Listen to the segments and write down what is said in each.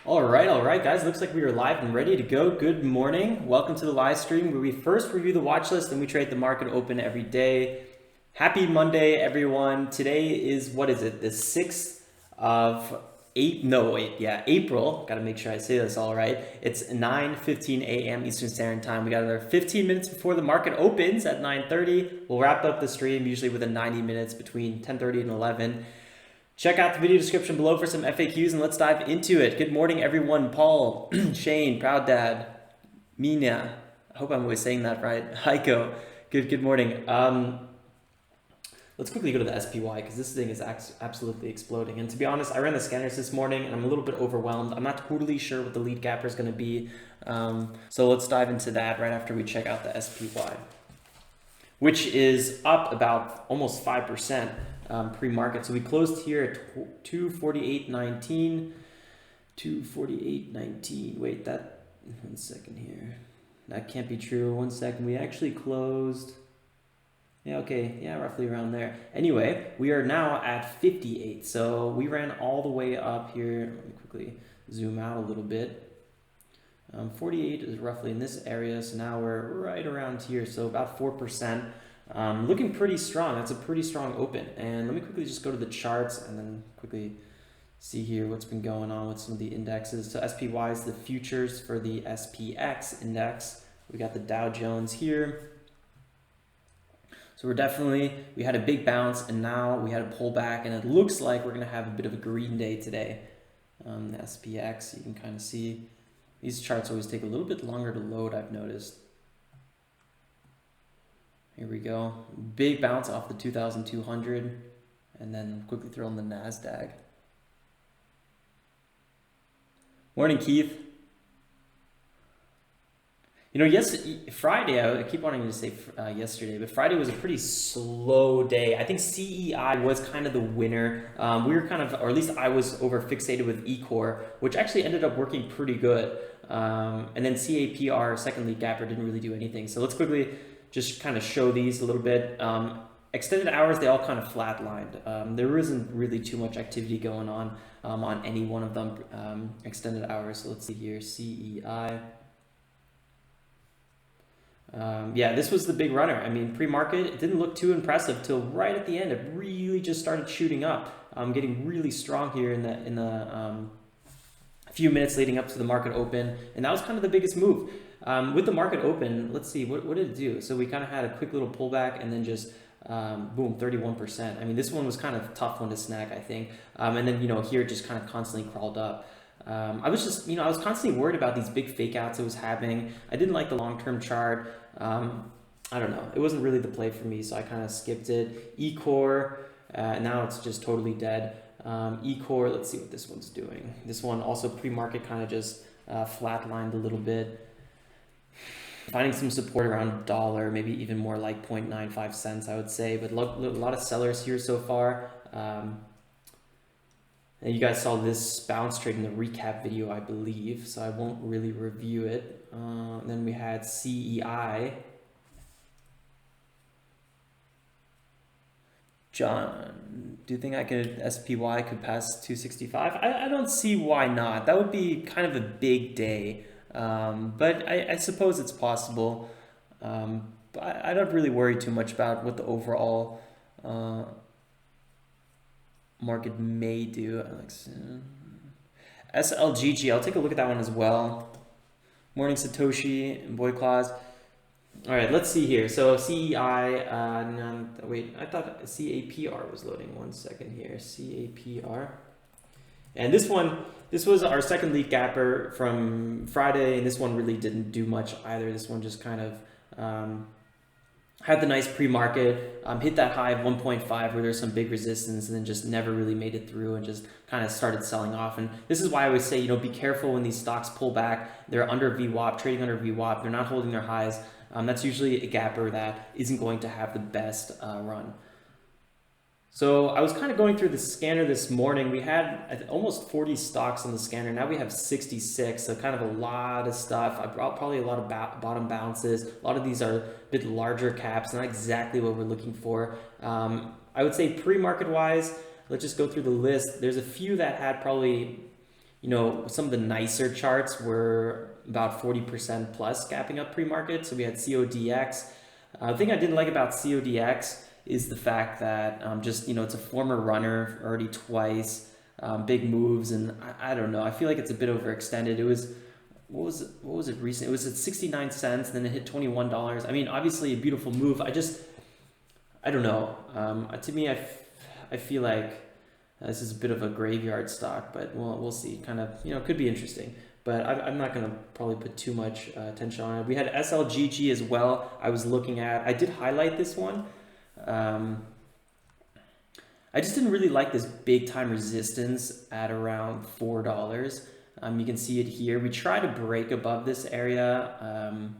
All right, guys. Looks like we are live and ready to go. Good morning. Welcome to the live stream where we first review the watch list and we trade the market open every day. Happy Monday, everyone. Today is, what is it? The 6th of April. Got to make sure I say this all right. It's 9:15 a.m. Eastern Standard Time. We got another 15 minutes before the market opens at 9:30. We'll wrap up the stream usually within 90 minutes between 10:30 and 11. Check out the video description below for some FAQs and let's dive into it. Good morning, everyone. Paul, Shane, Proud Dad, Mina. I hope I'm always saying that right. Heiko, good morning. Let's quickly go to the SPY because this thing is absolutely exploding. And to be honest, I ran the scanners this morning and I'm a little bit overwhelmed. I'm not totally sure what the lead gapper is going to be. So let's dive into that right after we check out the SPY, which is up about almost 5%. Pre-market. So we closed here at 248.19. 248.19. Wait, that, 1 second here. That can't be true. 1 second. We actually closed. Yeah, okay. Yeah, roughly around there. Anyway, we are now at 58. So we ran all the way up here. Let me quickly zoom out a little bit. 48 is roughly in this area. So now we're right around here. So about 4%. Looking pretty strong. That's a pretty strong open. And let me quickly just go to the charts and then quickly see here what's been going on with some of the indexes. So SPY is the futures for the SPX index. We got the Dow Jones here. So we had a big bounce and now we had a pullback and it looks like we're going to have a bit of a green day today. The SPX, you can kind of see these charts always take a little bit longer to load, I've noticed. Here we go. Big bounce off the 2,200 and then quickly throw in the NASDAQ. Morning, Keith. You know, Friday, I keep wanting to say yesterday, but Friday was a pretty slow day. I think CEI was kind of the winner. We were kind of, or at least I was over fixated with eCore, which actually ended up working pretty good. And then CAPR, second lead gapper, didn't really do anything. So let's quickly just kind of show these a little bit. Extended hours, they all kind of flatlined. There isn't really too much activity going on any one of them, extended hours. So let's see here, CEI. Yeah, this was the big runner. I mean, pre-market, it didn't look too impressive till right at the end. It really just started shooting up, getting really strong here in the few minutes leading up to the market open. And that was kind of the biggest move. With the market open, let's see, what did it do? So we kind of had a quick little pullback and then just boom, 31%. I mean, this one was kind of a tough one to snag, I think. And then, here it just kind of constantly crawled up. I was constantly worried about these big fake outs it was having. I didn't like the long-term chart. I don't know. It wasn't really the play for me, so I kind of skipped it. eCore, now it's just totally dead. eCore, let's see what this one's doing. This one also pre-market kind of just flatlined a little bit. Finding some support around $1, maybe even more like 0.95 cents, I would say. But a lot of sellers here so far. And you guys saw this bounce trade in the recap video, I believe, so I won't really review it. Then we had CEI. John, do you think SPY could pass 265? I don't see why not. That would be kind of a big day. But I suppose it's possible. But I don't really worry too much about what the overall market may do. SLGG, I'll take a look at that one as well. Morning, Satoshi and Boy Claus. All right, let's see here. So CEI, wait, I thought CAPR was loading. 1 second here, CAPR. And this was our second lead gapper from Friday, and this one really didn't do much either. This one just kind of had the nice pre-market, hit that high of 1.5 where there's some big resistance and then just never really made it through and just kind of started selling off. And this is why I always say, be careful when these stocks pull back. They're under VWAP, trading under VWAP. They're not holding their highs. That's usually a gapper that isn't going to have the best run. So I was kind of going through the scanner this morning. We had almost 40 stocks on the scanner. Now we have 66, so kind of a lot of stuff. I brought probably a lot of bottom bounces. A lot of these are a bit larger caps, not exactly what we're looking for. I would say pre-market wise, let's just go through the list. There's a few that had probably you know, some of the nicer charts were about 40% plus gapping up pre-market. So we had CODX. The thing I didn't like about CODX is the fact that just, you know, it's a former runner already twice, big moves, and I don't know. I feel like it's a bit overextended. It was, what was it recent? It was at 69 cents, then it hit $21. I mean, obviously a beautiful move. I don't know. To me, I feel like this is a bit of a graveyard stock, but we'll see. Kind of, you know, it could be interesting. But I'm not going to probably put too much attention on it. We had SLGG as well. I was looking at. I did highlight this one. I just didn't really like this big time resistance at around $4. You can see it here. We tried to break above this area.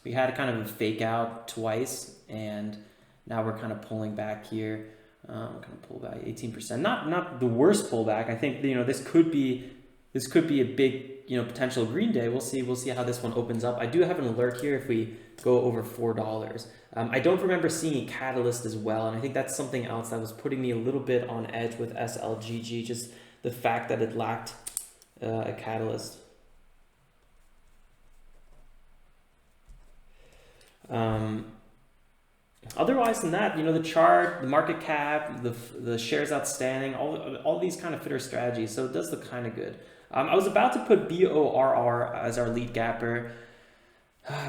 We had kind of a fake out twice, and now we're kind of pulling back here. Kind of pull back 18%. Not the worst pullback. I think, you know, this could be a big, you know, potential green day. We'll see how this one opens up. I do have an alert here if we go over $4. I don't remember seeing a catalyst as well, and I think that's something else that was putting me a little bit on edge with SLGG, just the fact that it lacked a catalyst. Otherwise than that, you know, the chart, the market cap, the shares outstanding, all these kind of fit our strategy. So it does look kind of good. I was about to put BORR as our lead gapper,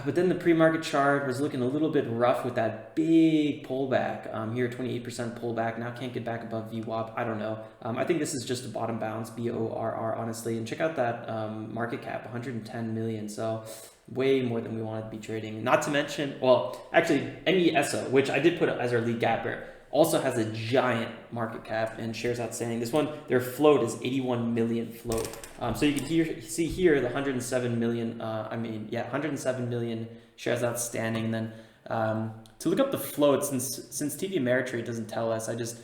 but then the pre-market chart was looking a little bit rough with that big pullback. Here, 28% pullback. Now can't get back above VWAP. I don't know. I think this is just a bottom bounce, BORR, honestly. And check out that market cap, 110 million. So way more than we wanted to be trading. Not to mention, well, actually, MESO, which I did put as our lead gapper, also has a giant market cap and shares outstanding. This one, their float is 81 million float. So you can see here the 107 million, 107 million shares outstanding. And then to look up the float, since TD Ameritrade doesn't tell us, I just,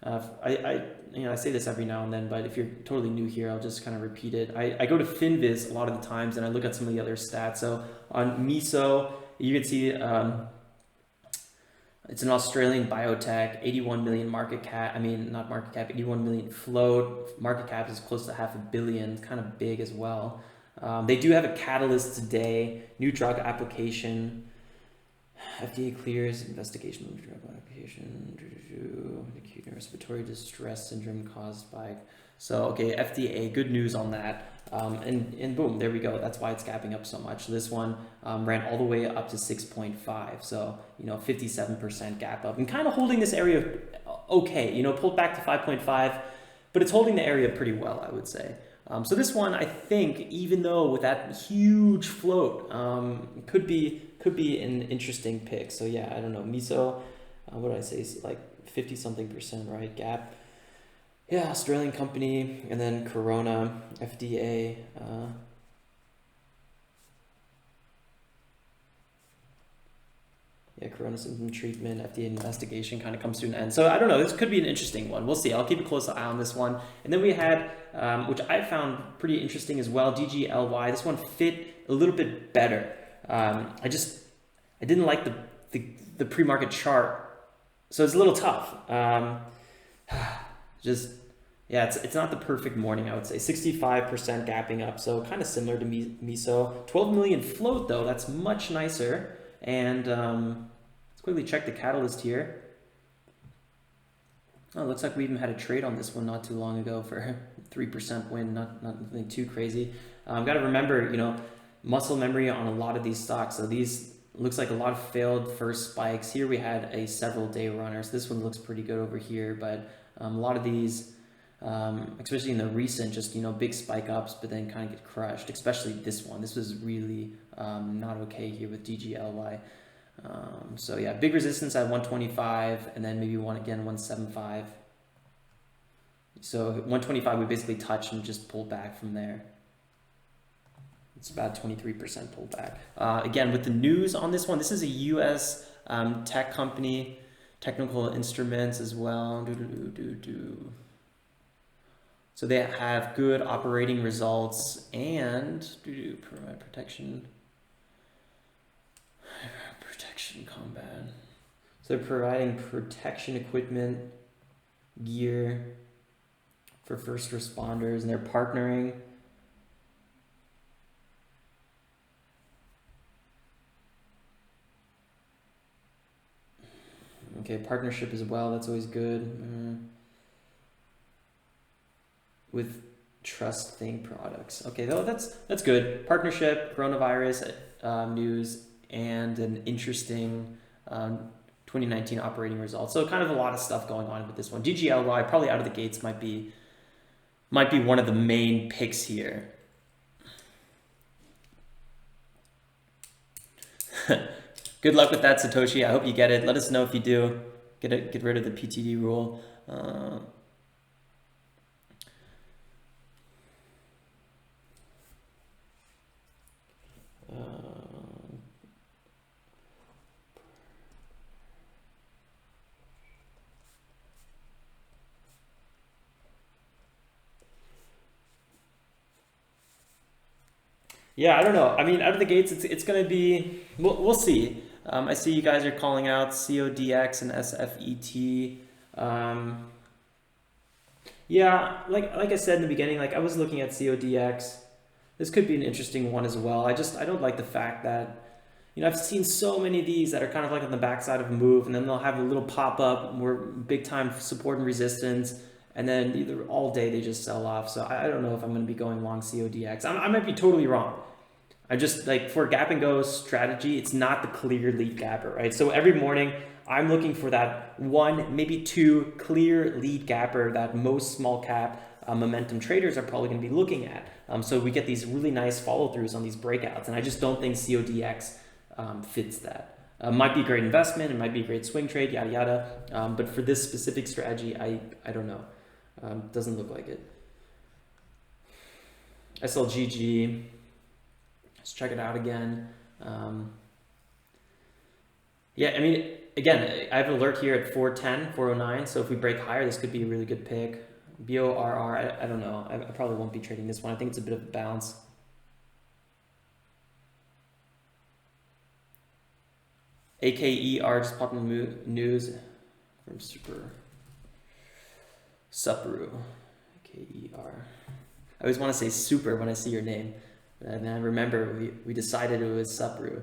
I say this every now and then, but if you're totally new here, I'll just kind of repeat it. I go to Finviz a lot of the times and I look at some of the other stats. So on MESO, you can see it's an Australian biotech, 81 million market cap. I mean, not market cap, 81 million float. Market cap is close to $500 million, kind of big as well. They do have a catalyst today, new drug application. FDA clears investigation of drug application, acute respiratory distress syndrome caused by. So, okay, FDA, good news on that. And boom, there we go. That's why it's gapping up so much. So this one ran all the way up to 6.5. So, you know, 57% gap up and kind of holding this area okay, you know, pulled back to 5.5, but it's holding the area pretty well, I would say. So this one, I think, even though with that huge float, could be an interesting pick. So yeah, I don't know. MESO, what did I say? It's like 50 something percent, right? Gap. Yeah, Australian company, and then Corona, FDA. Corona symptom treatment, FDA investigation kind of comes to an end. So I don't know, this could be an interesting one. We'll see. I'll keep a close eye on this one. And then we had, which I found pretty interesting as well, DGLY. This one fit a little bit better. I didn't like the pre-market chart, so it's a little tough. It's not the perfect morning, I would say. 65% gapping up, so kind of similar to MESO. 12 million float though, that's much nicer. And let's quickly check the catalyst here. Oh, it looks like we even had a trade on this one not too long ago for 3% win, not nothing too crazy. Got to remember, you know, muscle memory on a lot of these stocks. So these looks like a lot of failed first spikes. Here we had a several day runner. So this one looks pretty good over here, but a lot of these, especially in the recent, just, you know, big spike ups, but then kind of get crushed, especially this one. This was really not okay here with DGLY. So yeah, big resistance at 125, and then maybe one again 175. So 125 we basically touched and just pulled back from there. It's about 23% pullback. Again, with the news on this one, this is a US tech company, Technical Instruments as well. So they have good operating results and provide protection combat. So they're providing protection equipment, gear. for first responders, and they're partnering. Okay, partnership as well, that's always good. With Trust Think products. Okay, though that's good. Partnership, coronavirus news, and an interesting 2019 operating results. So kind of a lot of stuff going on with this one. DGLY probably out of the gates might be one of the main picks here. Good luck with that, Satoshi. I hope you get it. Let us know if you do. Get rid of the PTD rule. Yeah, I don't know. I mean, out of the gates, it's going to be, we'll see. I see you guys are calling out CODX and SFET. Yeah, like I said in the beginning, like I was looking at CODX. This could be an interesting one as well. I don't like the fact that, you know, I've seen so many of these that are kind of like on the backside of a move, and then they'll have a little pop up where big time support and resistance, and then either all day they just sell off. So I don't know if I'm going to be going long CODX. I might be totally wrong. I just, like, for gap and go strategy, it's not the clear lead gapper, right? So every morning I'm looking for that one, maybe two clear lead gapper that most small cap momentum traders are probably going to be looking at. So we get these really nice follow throughs on these breakouts, and I just don't think CODX fits that. Might be a great investment, it might be a great swing trade, yada yada. But for this specific strategy, I don't know. Doesn't look like it. SLGG. Let's check it out again. Yeah, I mean, again, I have an alert here at 410, 409. So if we break higher, this could be a really good pick. BORR, I don't know. I probably won't be trading this one. I think it's a bit of a bounce. AKER just popped in the news from Supru. AKER. I always want to say super when I see your name. And I remember we decided it was Supru.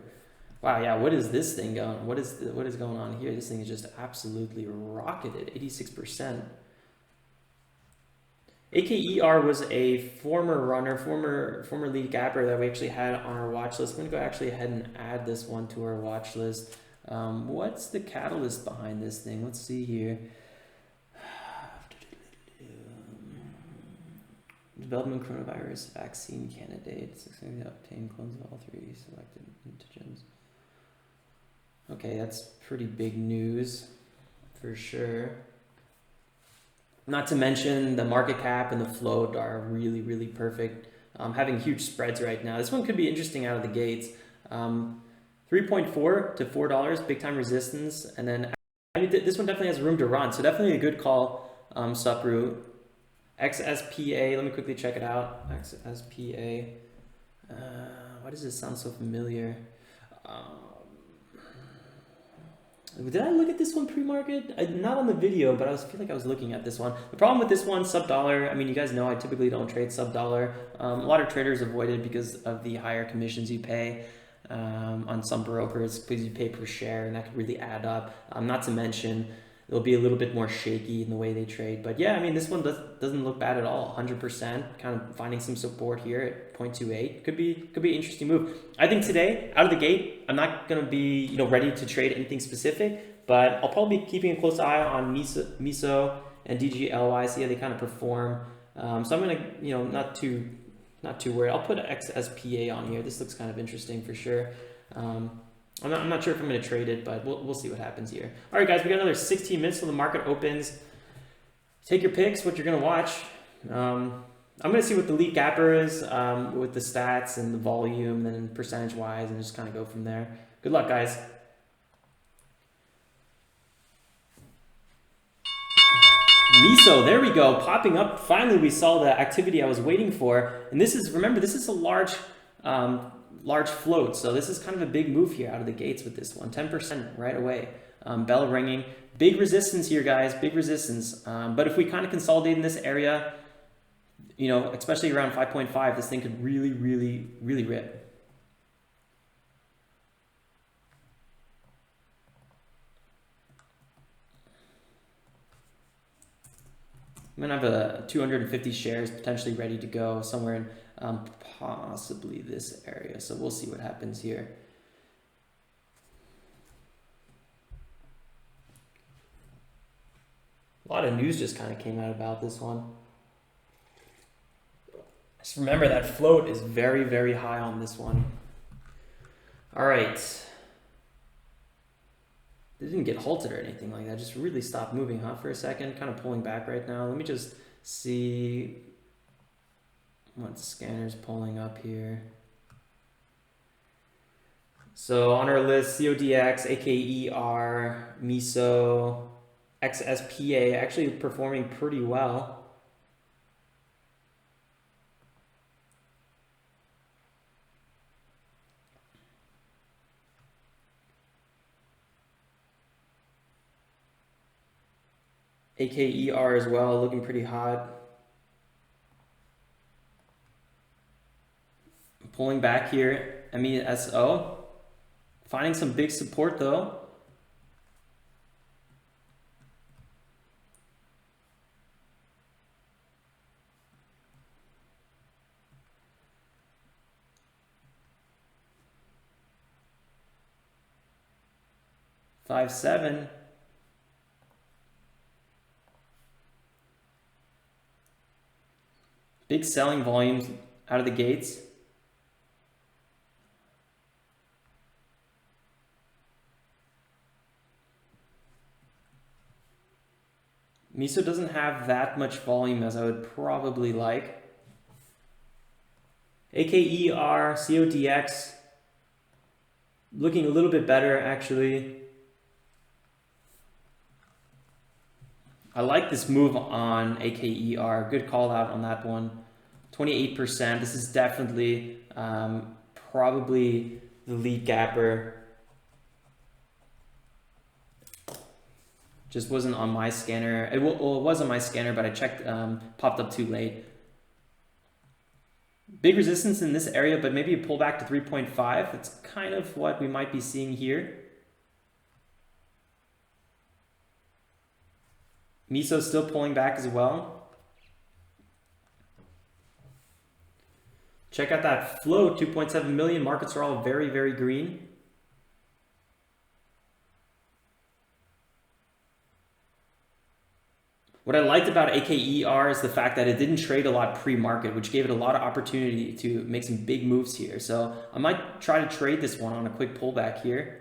Wow, yeah, what is this thing going? What is going on here? This thing is just absolutely rocketed, 86%. AKER was a former runner, former lead gapper that we actually had on our watch list. I'm gonna go actually ahead and add this one to our watch list. What's the catalyst behind this thing? Let's see here. Development coronavirus vaccine candidates. Obtain clones of all three selected antigens. Okay, that's pretty big news for sure. Not to mention the market cap and the float are really, really perfect. Having huge spreads right now. This one could be interesting out of the gates. 3.4 to $4, big time resistance. And then I mean, this one definitely has room to run. So definitely a good call, Supru. XSPA, let me quickly check it out. XSPA. Why does this sound so familiar? Did I look at this one pre-market? Not on the video, but I feel like I was looking at this one. The problem with this one, sub-dollar, I mean, you guys know I typically don't trade sub-dollar. A lot of traders avoid it because of the higher commissions you pay on some brokers, because you pay per share, and that could really add up. Not to mention, it'll be a little bit more shaky in the way they trade. But yeah, I mean, this one doesn't look bad at all. 100%, kind of finding some support here at 0.28. Could be an interesting move. I think today, out of the gate, I'm not going to be ready to trade anything specific, but I'll probably be keeping a close eye on MESO and DGLY, see how they kind of perform. So I'm going to, not too worried. I'll put XSPA on here. This looks kind of interesting for sure. I'm not sure if I'm going to trade it, but we'll see what happens here. All right, guys, we got another 16 minutes till the market opens. Take your picks, what you're going to watch. I'm going to see what the lead gapper is with the stats and the volume and then percentage-wise, and just kind of go from there. Good luck, guys. MESO, there we go, popping up. Finally, we saw the activity I was waiting for. And this is, remember, this is a large float, so this is kind of a big move here out of the gates with this one. 10% right away. Bell ringing. Big resistance here, guys, big resistance. But if we kind of consolidate in this area, you know, especially around 5.5, this thing could really, really, really rip. I'm gonna have a 250 shares potentially ready to go somewhere in possibly this area. So we'll see what happens here. A lot of news just kind of came out about this one. Just remember that float is very, very high on this one. All right. It didn't get halted or anything like that. Just really stopped moving, huh, for a second. Kind of pulling back right now. Let me just see what the scanner's pulling up here. So on our list, CODX, AKER, MESO, XSPA actually performing pretty well. AKER as well, looking pretty hot. Pulling back here, MESO. Finding some big support though. Five, 7. Big selling volumes out of the gates. MESO doesn't have that much volume as I would probably like. AKER, CODX, looking a little bit better actually. I like this move on AKER. Good call out on that one. 28%. This is definitely probably the lead gapper. Just wasn't on my scanner. It was on my scanner, but I checked, popped up too late. Big resistance in this area, but maybe a pullback to 3.5. That's kind of what we might be seeing here. MESO still pulling back as well. Check out that float, 2.7 million. Markets are all very, very green. What I liked about AKER is the fact that it didn't trade a lot pre-market, which gave it a lot of opportunity to make some big moves here. So I might try to trade this one on a quick pullback here.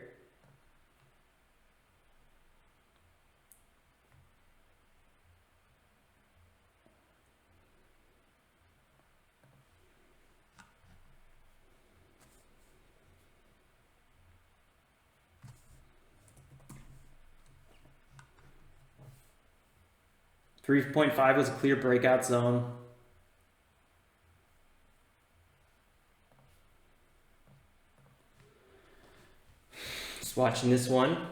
$3.5 was a clear breakout zone. Just watching this one.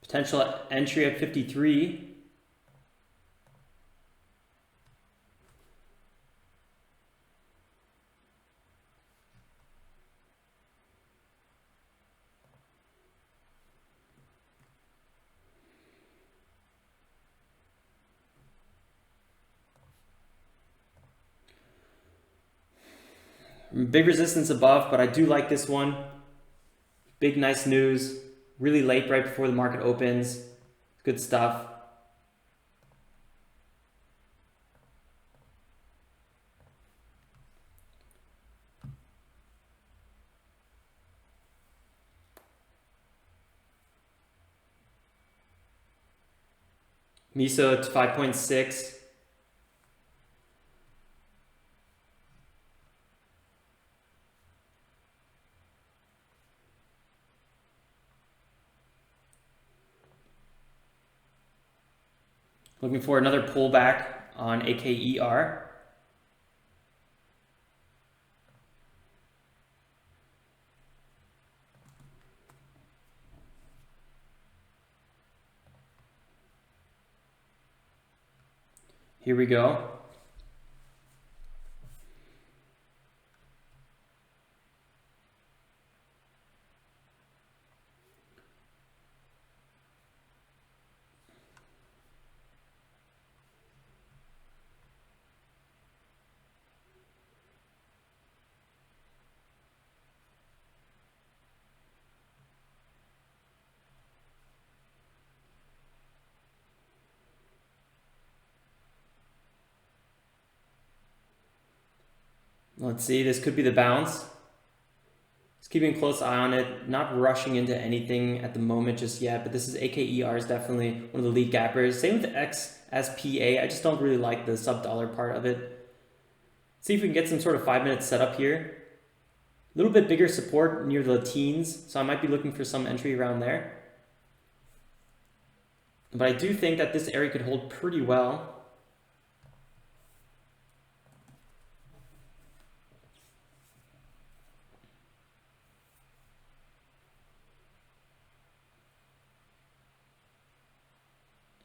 Potential entry at 53. Big resistance above, but I do like this one. Big, nice news. Really late, right before the market opens. Good stuff. MESO to 5.6. Looking for another pullback on AKER. Here we go. Let's see, this could be the bounce. Just keeping a close eye on it, not rushing into anything at the moment just yet, but this is AKER is definitely one of the lead gappers. Same with XSPA, I just don't really like the sub-dollar part of it. See if we can get some sort of 5-minute setup here. A little bit bigger support near the teens, so I might be looking for some entry around there. But I do think that this area could hold pretty well.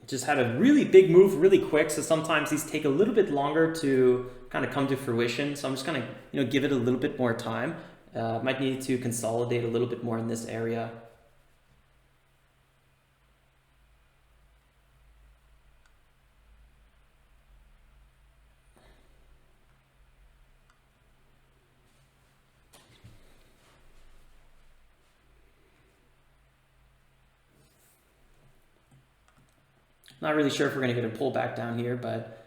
Just had a really big move really quick, so sometimes these take a little bit longer to kind of come to fruition. So I'm just gonna give it a little bit more time. Might need to consolidate a little bit more in this area. Not really sure if we're going to get a pullback down here, but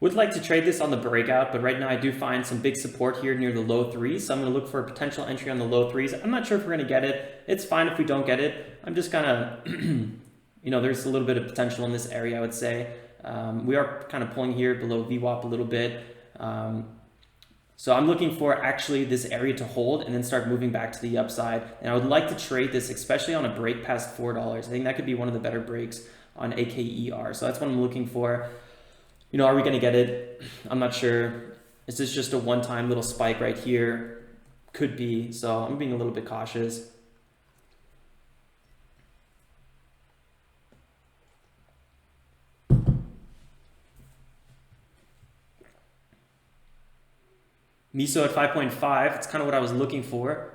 would like to trade this on the breakout, but right now I do find some big support here near the low threes. So I'm going to look for a potential entry on the low threes. I'm not sure if we're going to get it. It's fine if we don't get it. I'm just kind of, there's a little bit of potential in this area, I would say. We are kind of pulling here below VWAP a little bit. So I'm looking for actually this area to hold and then start moving back to the upside. And I would like to trade this, especially on a break past $4. I think that could be one of the better breaks on AKER. So that's what I'm looking for. Are we going to get it? I'm not sure. Is this just a one-time little spike right here? Could be. So I'm being a little bit cautious. MESO at 5.5. It's kind of what I was looking for.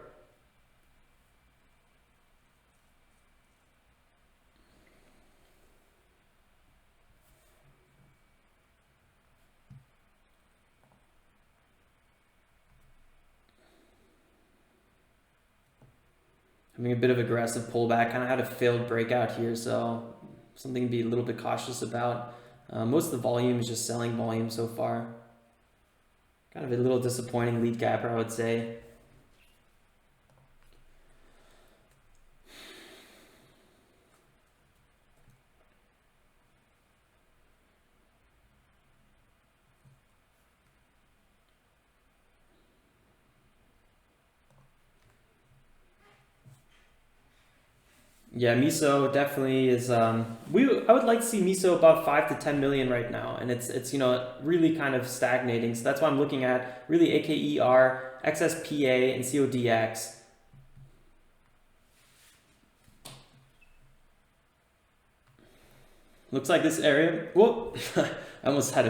Having a bit of aggressive pullback, kind of had a failed breakout here, so something to be a little bit cautious about. Most of the volume is just selling volume so far. Kind of a little disappointing lead gapper, I would say. Yeah, MESO definitely is. I would like to see MESO above 5 to 10 million right now, and it's really kind of stagnating. So that's why I'm looking at really AKER, XSPA, and CODX. Looks like this area. Whoop! I almost had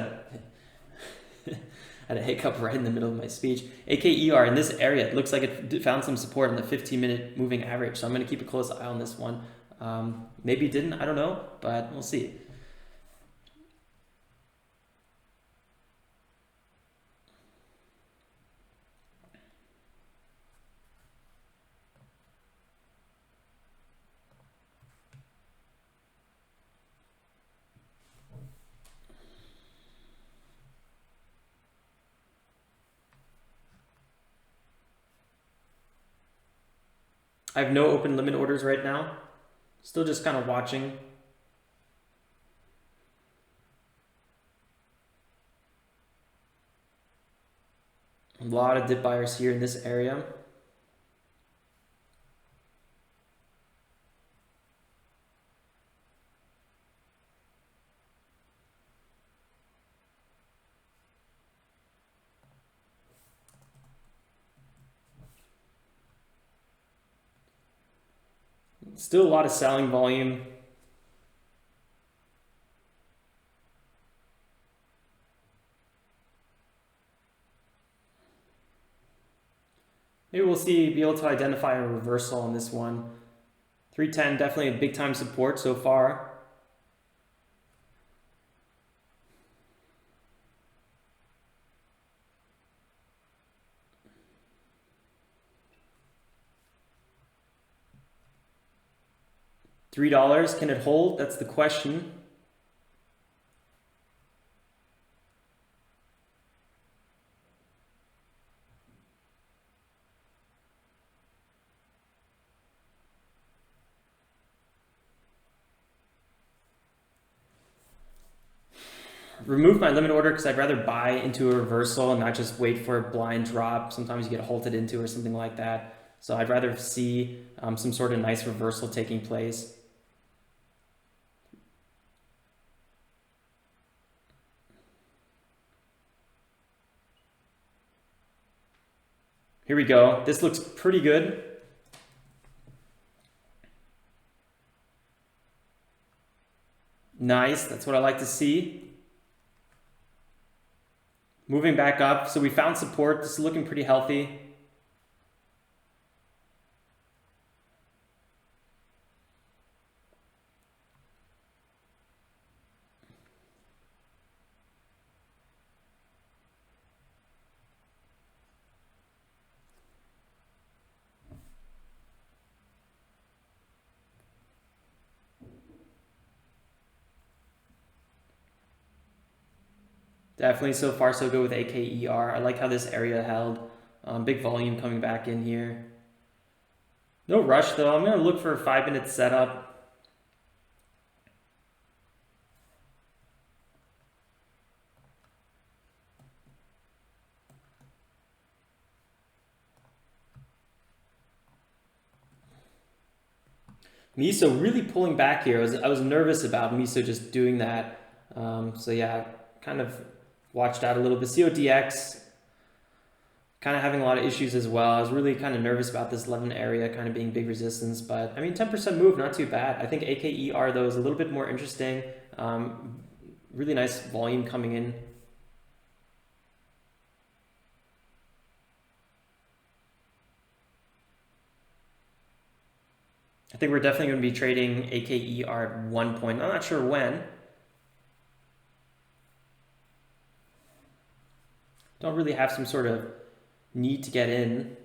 a hiccup right in the middle of my speech. AKER in this area, it looks like it found some support on the 15-minute moving average. So I'm going to keep a close eye on this one. Maybe it didn't, I don't know, but we'll see. I have no open limit orders right now. Still just kind of watching. A lot of dip buyers here in this area. Still a lot of selling volume. Maybe we'll be able to identify a reversal on this one. 310, definitely a big time support so far. $3, can it hold? That's the question. Remove my limit order because I'd rather buy into a reversal and not just wait for a blind drop. Sometimes you get halted into or something like that. So I'd rather see some sort of nice reversal taking place. Here we go. This looks pretty good. Nice, that's what I like to see. Moving back up, so we found support. This is looking pretty healthy. Definitely so far so good with AKER. I like how this area held. Big volume coming back in here. No rush though. I'm going to look for a 5-minute setup. MESO really pulling back here. I was nervous about MESO just doing that. So yeah, kind of watched out a little bit. CODX kind of having a lot of issues as well. I was really kind of nervous about this 11 area kind of being big resistance, but I mean 10% move, not too bad. I think AKER though is a little bit more interesting. Really nice volume coming in. I think we're definitely going to be trading AKER at one point. I'm not sure when. Don't really have some sort of need to get in.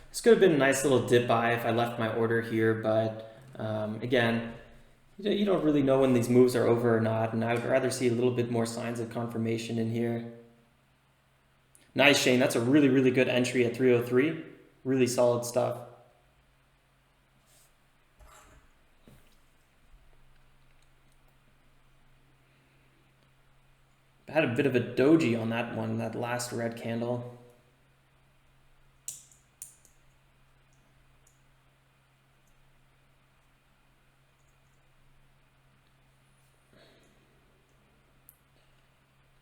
This could have been a nice little dip buy if I left my order here, but again, you don't really know when these moves are over or not, and I would rather see a little bit more signs of confirmation in here. Nice, Shane. That's a really, really good entry at 303. Really solid stuff. I had a bit of a doji on that one, that last red candle.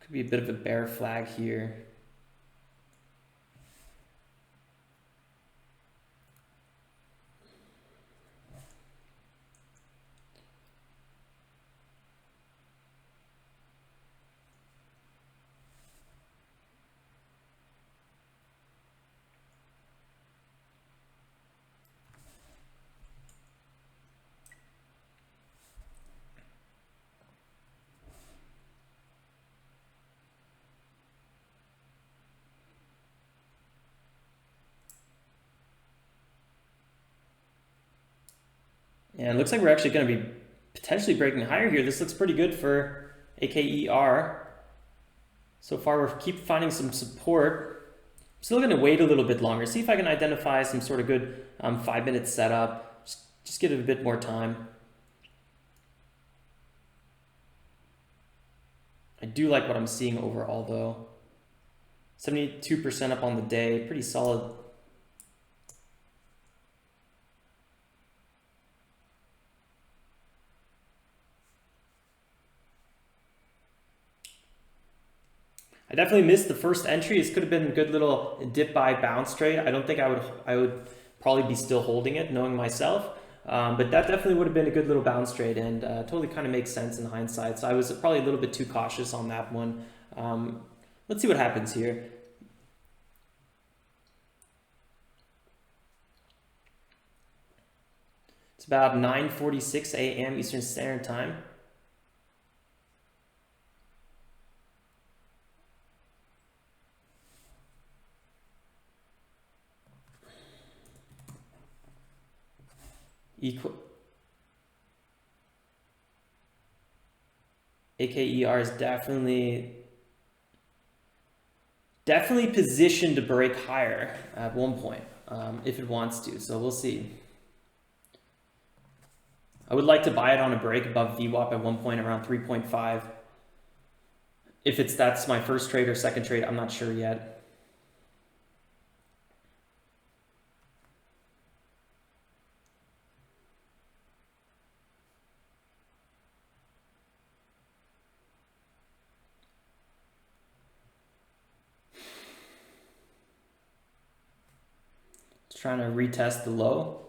Could be a bit of a bear flag here. And it looks like we're actually going to be potentially breaking higher here. This looks pretty good for AKER. So far, we're keep finding some support. I'm still going to wait a little bit longer, see if I can identify some sort of good 5-minute setup. Just give it a bit more time. I do like what I'm seeing overall, though. 72% up on the day, pretty solid. I definitely missed the first entry. This could have been a good little dip buy bounce trade. I don't think I would probably be still holding it, knowing myself. But that definitely would have been a good little bounce trade, and totally kind of makes sense in hindsight. So I was probably a little bit too cautious on that one. Let's see what happens here. It's about 9:46 a.m. Eastern Standard Time. AKER is definitely positioned to break higher at one point if it wants to. So we'll see. I would like to buy it on a break above VWAP at one point around 3.5. If that's my first trade or second trade, I'm not sure yet. Trying to retest the low.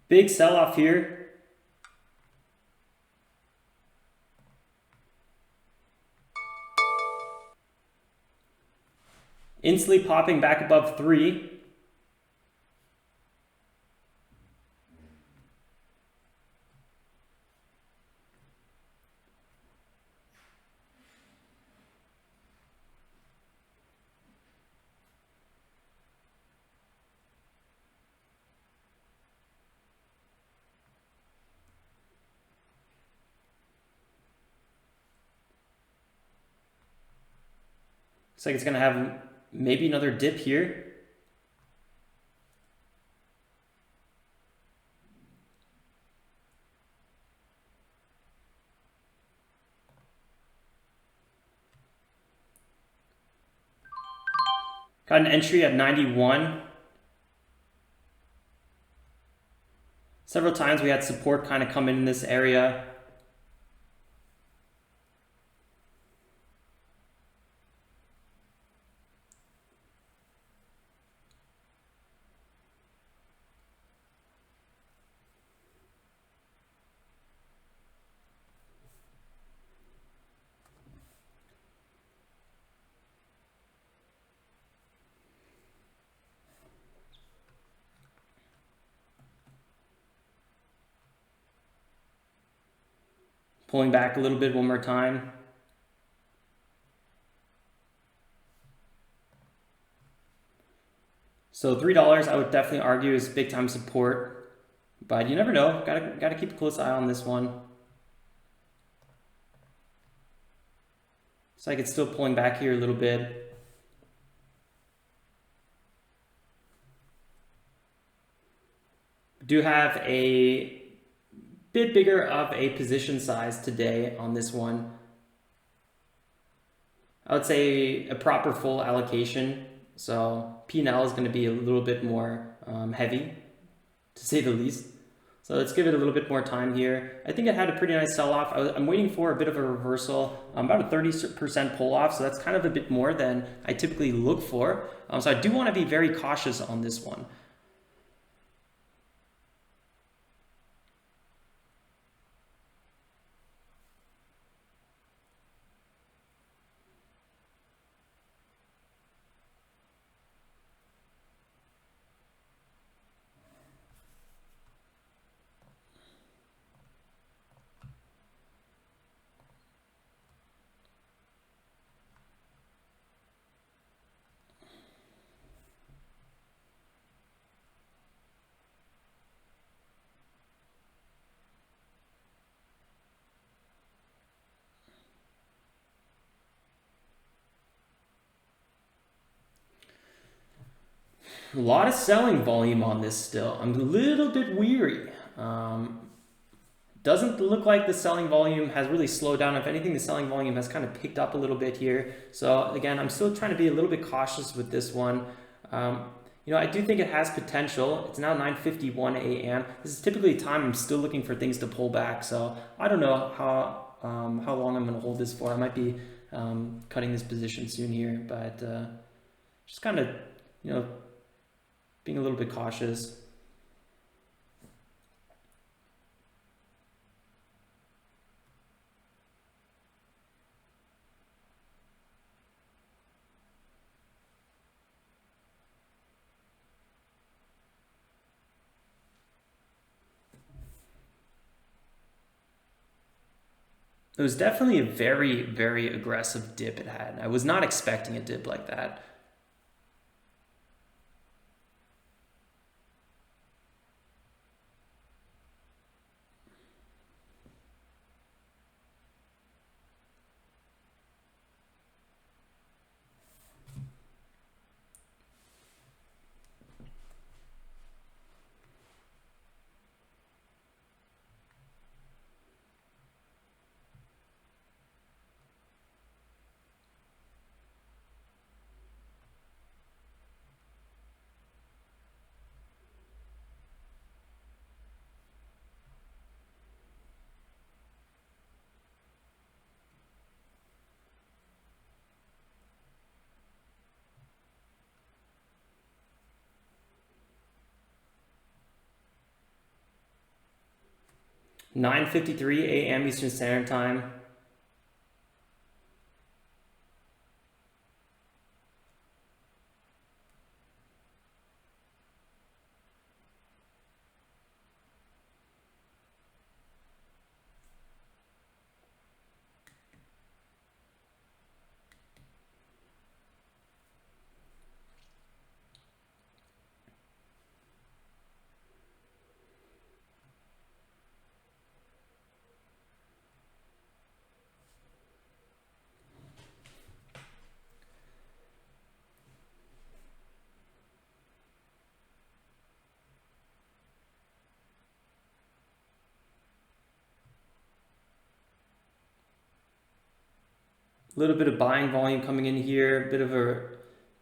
Big sell-off here. Instantly popping back above 3. Looks like it's going to have maybe another dip here. Got an entry at 91. Several times we had support kind of come in this area. Pulling back a little bit one more time. So $3 I would definitely argue is big time support, but you never know. Gotta keep a close eye on this one. Looks like it's still pulling back here a little bit. Do have a bit bigger of a position size today on this one. I would say a proper full allocation. So P&L is going to be a little bit more heavy, to say the least. So let's give it a little bit more time here. I think it had a pretty nice sell-off. I'm waiting for a bit of a reversal, about a 30% pull-off. So that's kind of a bit more than I typically look for. So I do want to be very cautious on this one. A lot of selling volume on this still. I'm a little bit weary. Doesn't look like the selling volume has really slowed down. If anything, the selling volume has kind of picked up a little bit here. So again, I'm still trying to be a little bit cautious with this one. You know, I do think it has potential. It's now 9:51 a.m. This is typically a time I'm still looking for things to pull back. So I don't know how long I'm going to hold this for. I might be cutting this position soon here, but just kind of, you know, being a little bit cautious. It was definitely a very, very aggressive dip it had. I was not expecting a dip like that. (9:53 a.m. Eastern Standard Time). A little bit of buying volume coming in here, a bit of a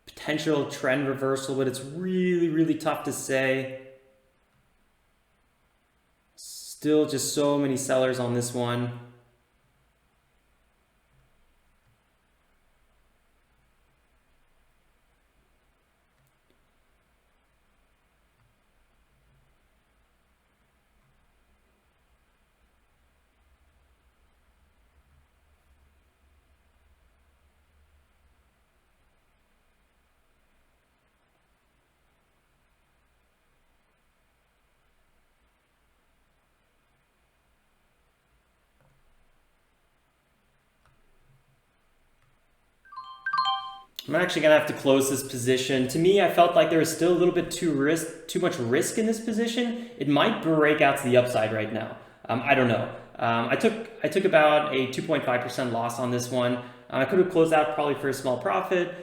potential trend reversal, but it's really, really tough to say. Still just so many sellers on this one. I'm actually gonna have to close this position. To me, I felt like there was still a little bit too much risk in this position. It might break out to the upside right now. I don't know. I took about a 2.5% loss on this one. I could have closed out probably for a small profit,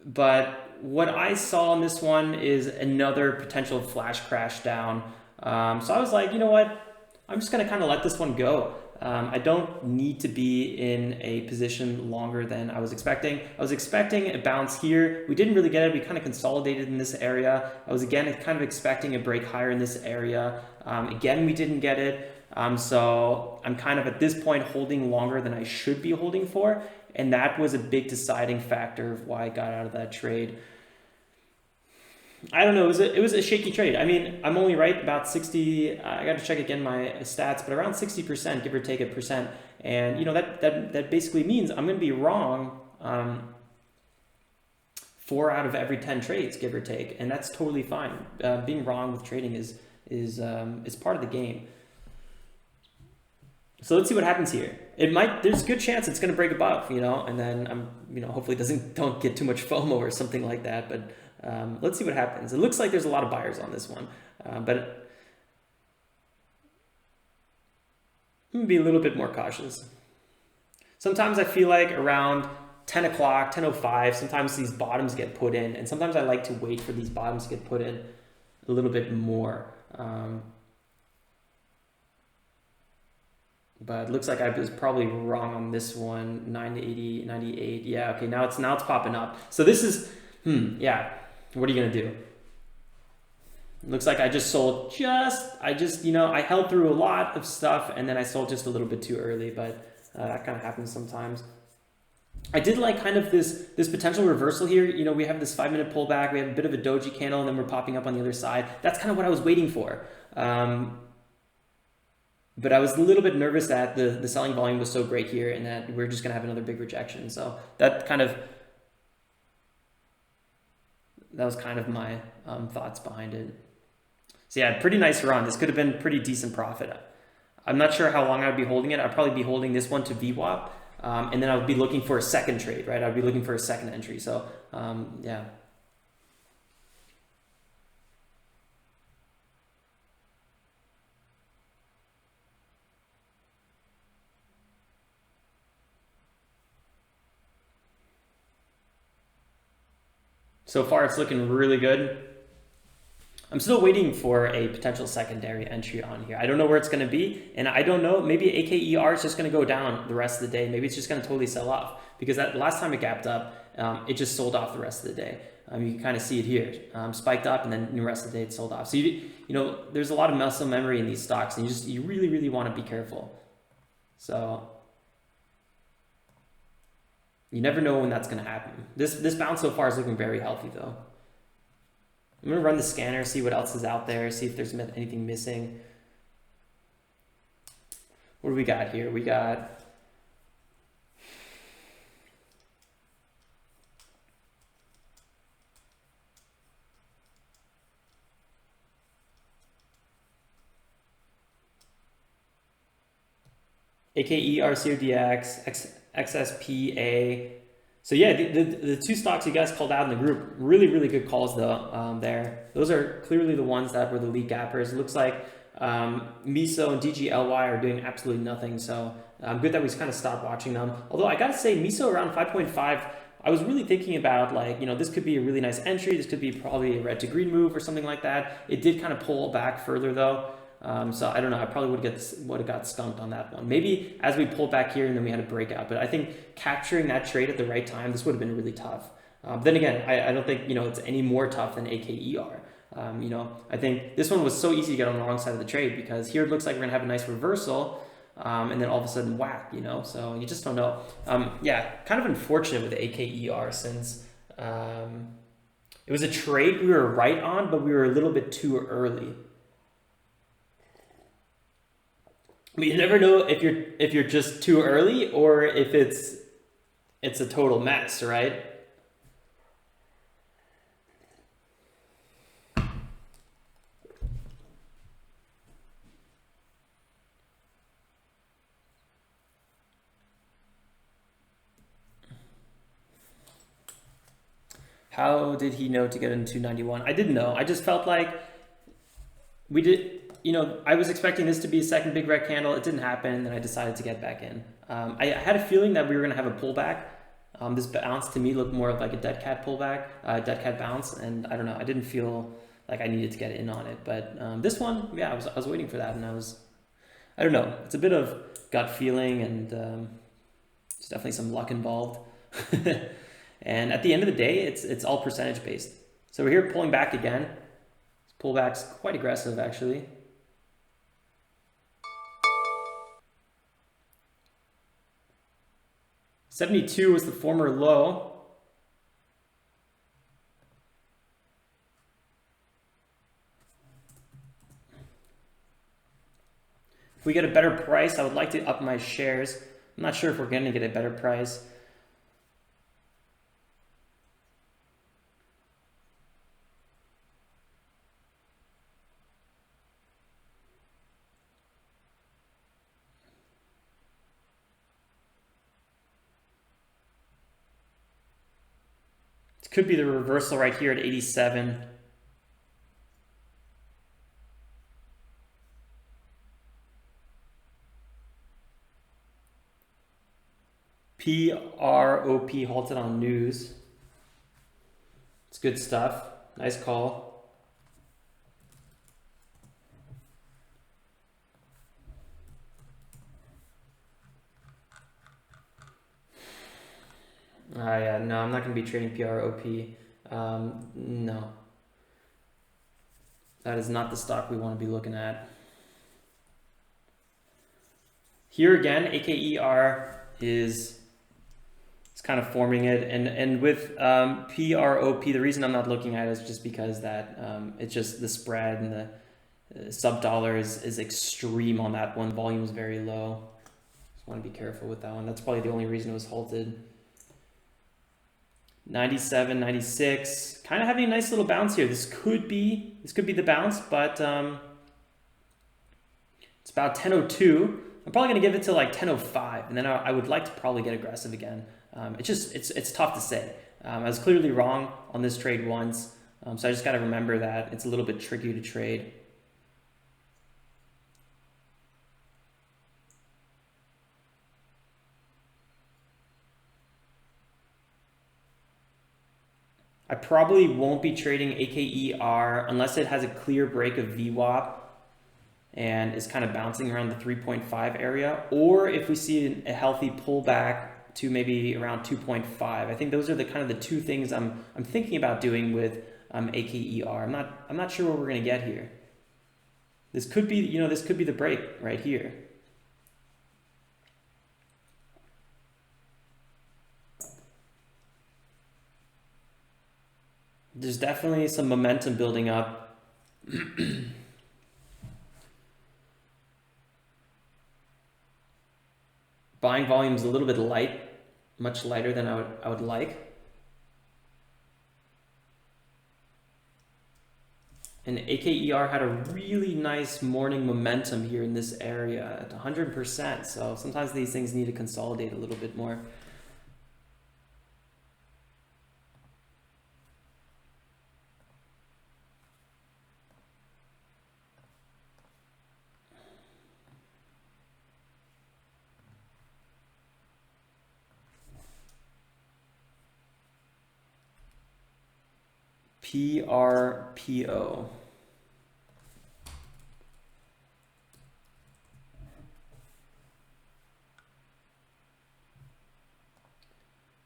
but what I saw on this one is another potential flash crash down. So I was like, you know what? I'm just gonna kind of let this one go. I don't need to be in a position longer than I was expecting. I was expecting a bounce here. We didn't really get it. We kind of consolidated in this area. I was again kind of expecting a break higher in this area. Again, we didn't get it. So I'm kind of at this point holding longer than I should be holding for. And that was a big deciding factor of why I got out of that trade. I don't know. It was a shaky trade. I mean, I'm only right about 60. I got to check again my stats, but around 60%, give or take a percent. And you know that basically means I'm going to be wrong 4 out of every 10 trades, give or take, and that's totally fine. Being wrong with trading is part of the game. So let's see what happens here. There's a good chance it's going to break above, you know, and then hopefully don't get too much FOMO or something like that. But let's see what happens. It looks like there's a lot of buyers on this one, but I'm gonna be a little bit more cautious. Sometimes I feel like around 10 o'clock, 10:05, sometimes these bottoms get put in, and sometimes I like to wait for these bottoms to get put in a little bit more. But it looks like I was probably wrong on this one. 980, 98. Yeah, okay, now it's popping up. So this is, yeah, what are you gonna do? Looks like I just sold I held through a lot of stuff and then I sold just a little bit too early, but that kind of happens sometimes. I did like kind of this potential reversal here. You know, we have this 5-minute pullback, we have a bit of a doji candle, and then we're popping up on the other side. That's kind of what I was waiting for. But I was a little bit nervous that the selling volume was so great here and that we're just gonna have another big rejection. So that was kind of my thoughts behind it. So yeah, pretty nice run. This could have been pretty decent profit. I'm not sure how long I'd be holding it. I'd probably be holding this one to VWAP, and then I would be looking for a second trade, right? I'd be looking for a second entry. So yeah. So far, it's looking really good. I'm still waiting for a potential secondary entry on here. I don't know where it's going to be, and I don't know, maybe AKER is just going to go down the rest of the day. Maybe it's just going to totally sell off, because that last time it gapped up, it just sold off the rest of the day. You can kind of see it here, spiked up, and then the rest of the day it sold off. So you know, there's a lot of muscle memory in these stocks, and you really, really want to be careful. So you never know when that's going to happen. This bounce so far is looking very healthy though. I'm going to run the scanner, see what else is out there, see if there's anything missing. What do we got here? We got AKER, CODX, XSPA. So yeah, the two stocks you guys called out in the group, really, really good calls though there. Those are clearly the ones that were the lead gappers. It looks like MESO and DGLY are doing absolutely nothing. So good that we kind of stopped watching them. Although I gotta say, MESO around 5.5, I was really thinking about, like, you know, this could be a really nice entry. This could be probably a red to green move or something like that. It did kind of pull back further though. So I don't know, I probably would have got skunked on that one. Maybe as we pulled back here and then we had a breakout, but I think capturing that trade at the right time, this would have been really tough. Then again, I don't think, you know, it's any more tough than AKER. You know, I think this one was so easy to get on the wrong side of the trade, because here it looks like we're gonna have a nice reversal, and then all of a sudden whack, you know, so you just don't know. Yeah, kind of unfortunate with AKER, since it was a trade we were right on, but we were a little bit too early. I mean, you never know if you're just too early or if it's a total mess, right? How did he know to get into 91? I didn't know. I just felt like we did. You know, I was expecting this to be a second big red candle. It didn't happen, and then I decided to get back in. I had a feeling that we were going to have a pullback. This bounce to me looked more like a dead cat pullback, dead cat bounce, and I don't know. I didn't feel like I needed to get in on it, but this one, yeah, I was waiting for that, and I don't know. It's a bit of gut feeling, and there's definitely some luck involved. And at the end of the day, it's all percentage based. So we're here pulling back again. This pullback's quite aggressive, actually. $72 was the former low. If we get a better price, I would like to up my shares. I'm not sure if we're going to get a better price. Could be the reversal right here at 87. PROP halted on news. It's good stuff. Nice call. Yeah, no, I'm not going to be trading PROP. No. That is not the stock we want to be looking at. Here again, AKER is kind of forming it, and with PROP, the reason I'm not looking at it is just because that it's just the spread and the sub dollar is extreme on that one. Volume is very low. Just want to be careful with that one. That's probably the only reason it was halted. 97, 96, kind of having a nice little bounce here. This could be the bounce, but it's about 10.02. I'm probably gonna give it to like 10.05, and then I would like to probably get aggressive again. It's tough to say. I was clearly wrong on this trade once, so I just got to remember that it's a little bit tricky to trade. I probably won't be trading AKER unless it has a clear break of VWAP and is kind of bouncing around the 3.5 area, or if we see a healthy pullback to maybe around 2.5. I think those are the kind of the two things I'm thinking about doing with AKER. I'm not sure what we're gonna get here. This could be, you know, this could be the break right here. There's definitely some momentum building up. Buying volume is a little bit light, much lighter than I would like. And AKER had a really nice morning momentum here in this area at 100%. So sometimes these things need to consolidate a little bit more. PRPO.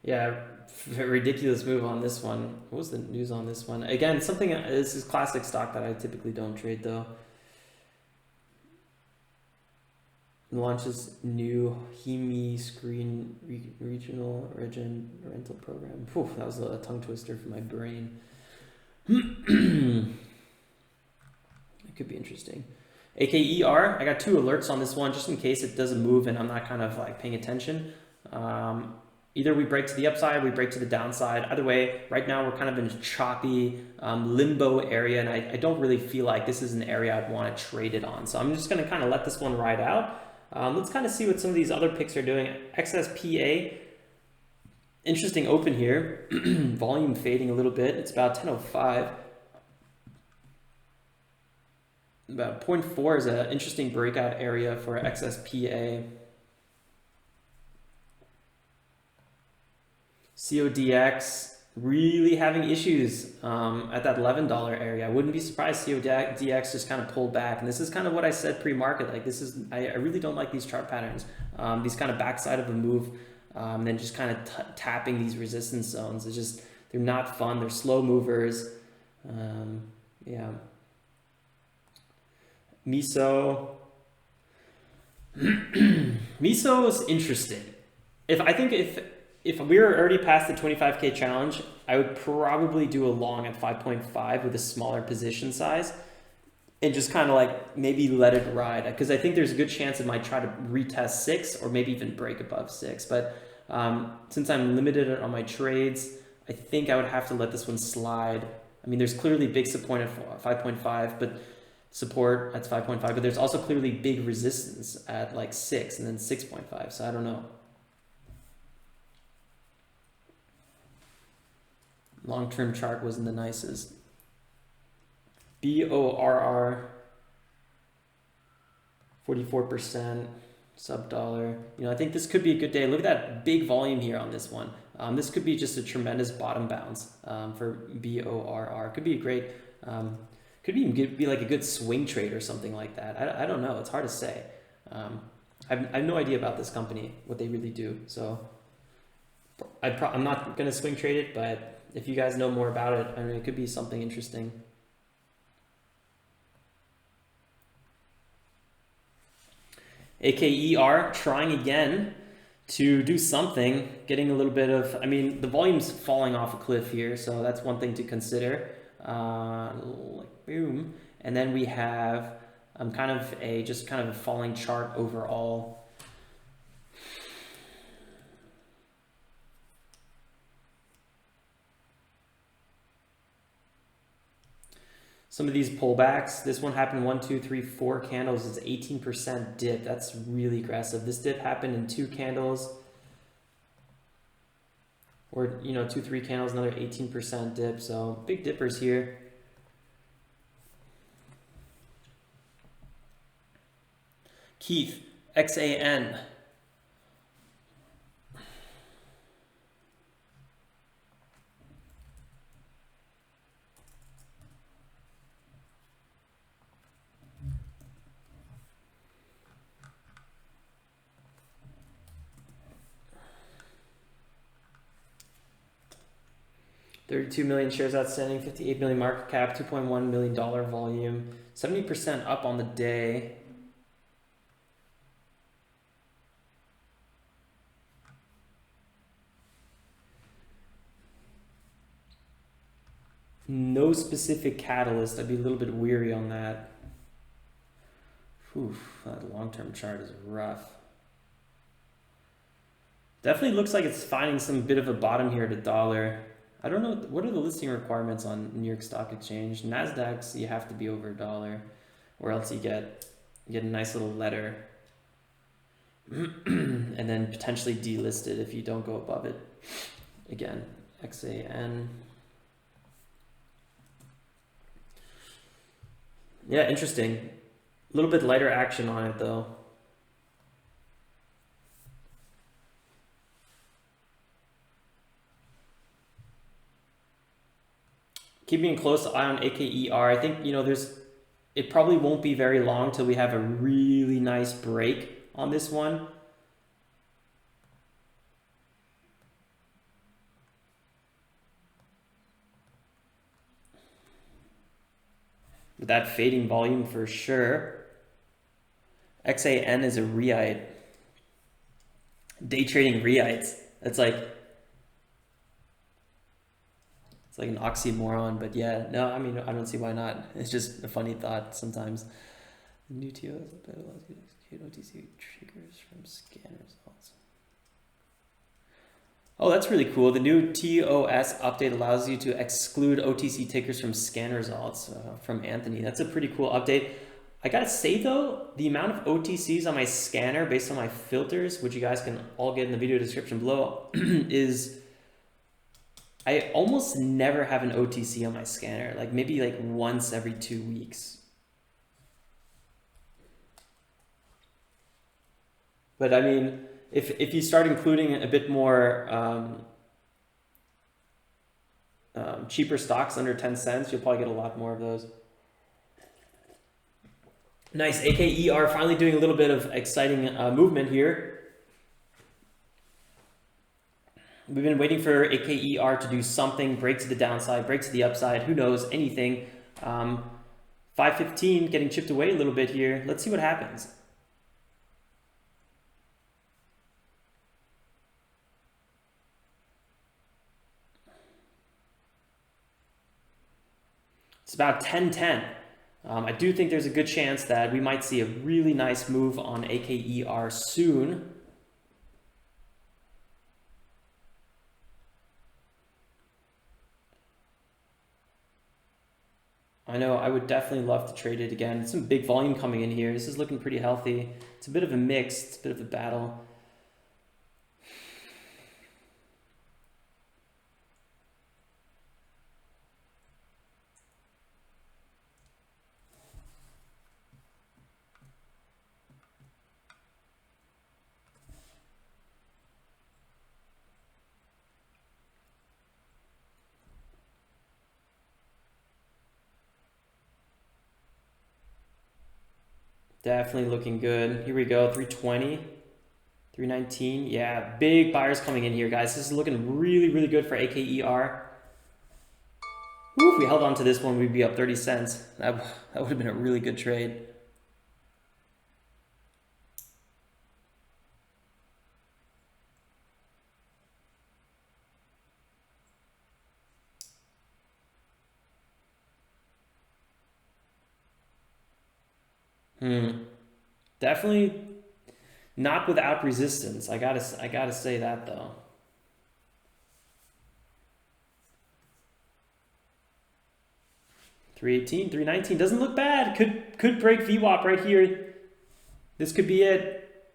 Yeah, ridiculous move on this one. What was the news on this one? Again, something, this is classic stock that I typically don't trade though. Launches new Hemi screen regional rental program. Whew, that was a tongue twister for my brain. It could be interesting. AKER, I got 2 alerts on this one just in case it doesn't move and I'm not kind of like paying attention. Either we break to the upside, we break to the downside. Either way, right now we're kind of in a choppy limbo area, and I don't really feel like this is an area I'd want to trade it on. So I'm just going to kind of let this one ride out. Let's kind of see what some of these other picks are doing. XSPA, interesting open here. Volume fading a little bit. It's about 10.05. About 0.4 is an interesting breakout area for XSPA. CODX really having issues at that $11 area. I wouldn't be surprised CODX just kind of pulled back. And this is kind of what I said pre-market. Like this is, I really don't like these chart patterns. These kind of backside of a move, then just kind of tapping these resistance zones. It's just, they're not fun. They're slow movers. Yeah. MESO. MESO is interesting. If we were already past the 25K challenge, I would probably do a long at 5.5 with a smaller position size and just kind of like maybe let it ride, because I think there's a good chance it might try to retest 6 or maybe even break above 6. But since I'm limited on my trades, I think I would have to let this one slide. I mean, there's clearly big support at 5.5, but support at 5.5, but there's also clearly big resistance at like 6 and then 6.5. So I don't know. Long-term chart wasn't the nicest. BORR, 44%. sub dollar. You know, I think this could be a good day. Look at that big volume here on this one. This could be just a tremendous bottom bounce for BORR. Could be a great, could even be like a good swing trade or something like that. I don't know. It's hard to say. I have no idea about this company, what they really do. So I'm not going to swing trade it, but if you guys know more about it, I mean, it could be something interesting. AKER trying again to do something, getting a little bit of, I mean, the volume's falling off a cliff here, so that's one thing to consider. Like boom. And then we have kind of a falling chart overall. Some of these pullbacks, this one happened 1, 2, 3, 4 candles. It's 18% dip. That's really aggressive. This dip happened in 2 candles, or 2, 3 candles, another 18% dip. So big dippers here. Keith, XAN. $32 million shares outstanding, $58 million market cap, $2.1 million volume, 70% up on the day. No specific catalyst. I'd be a little bit weary on that. Oof, that long-term chart is rough. Definitely looks like it's finding some bit of a bottom here at $1. I don't know, what are the listing requirements on New York Stock Exchange? NASDAQ's, you have to be over $1, or else you get a nice little letter. And then potentially delisted if you don't go above it. Again, XAN. Yeah, interesting. A little bit lighter action on it though. Keeping a close eye on AKER. I think, it probably won't be very long till we have a really nice break on this one. With that fading volume for sure. XAN is a REIT. Day trading REITs. It's like an oxymoron, but yeah, no, I mean, I don't see why not. It's just a funny thought sometimes. The new TOS update allows you to execute OTC triggers from scan results. Oh, that's really cool. The new TOS update allows you to exclude OTC tickers from scan results from Anthony. That's a pretty cool update. I gotta say though, the amount of OTCs on my scanner based on my filters, which you guys can all get in the video description below, is I almost never have an OTC on my scanner, like maybe like once every 2 weeks. But I mean, if you start including a bit more cheaper stocks under 10 cents, you'll probably get a lot more of those. Nice, AKER finally doing a little bit of exciting movement here. We've been waiting for AKER to do something, break to the downside, break to the upside, who knows, anything. 515 getting chipped away a little bit here. Let's see what happens. It's about 1010. I do think there's a good chance that we might see a really nice move on AKER soon. I know, I would definitely love to trade it again. Some big volume coming in here. This is looking pretty healthy. It's a bit of a mix. It's a bit of a battle. Definitely looking good. Here we go, 320, 319. Yeah, big buyers coming in here, guys. This is looking really, really good for AKER. Ooh, if we held on to this one, we'd be up 30 cents. That would have been a really good trade. Definitely not without resistance. I gotta say that though. $318, $319 doesn't look bad. Could break VWAP right here. This could be it.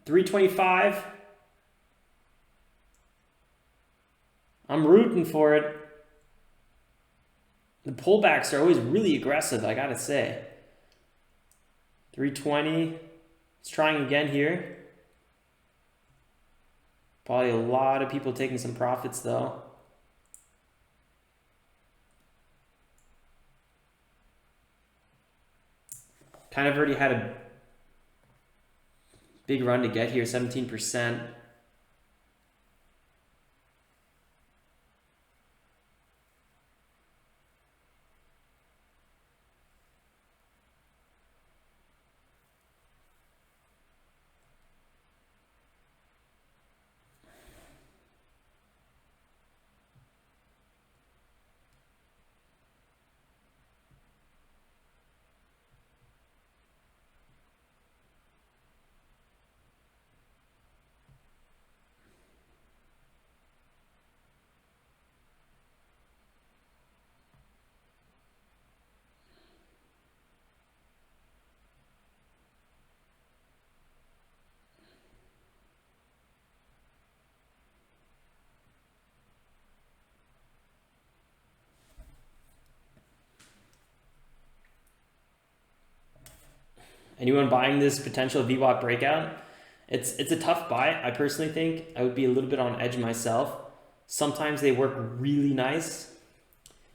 $325. I'm rooting for it. The pullbacks are always really aggressive, I gotta say. 320. It's trying again here. Probably a lot of people taking some profits though. Kind of already had a big run to get here, 17%. Anyone buying this potential VWAP breakout? It's a tough buy. I personally think I would be a little bit on edge myself. Sometimes they work really nice.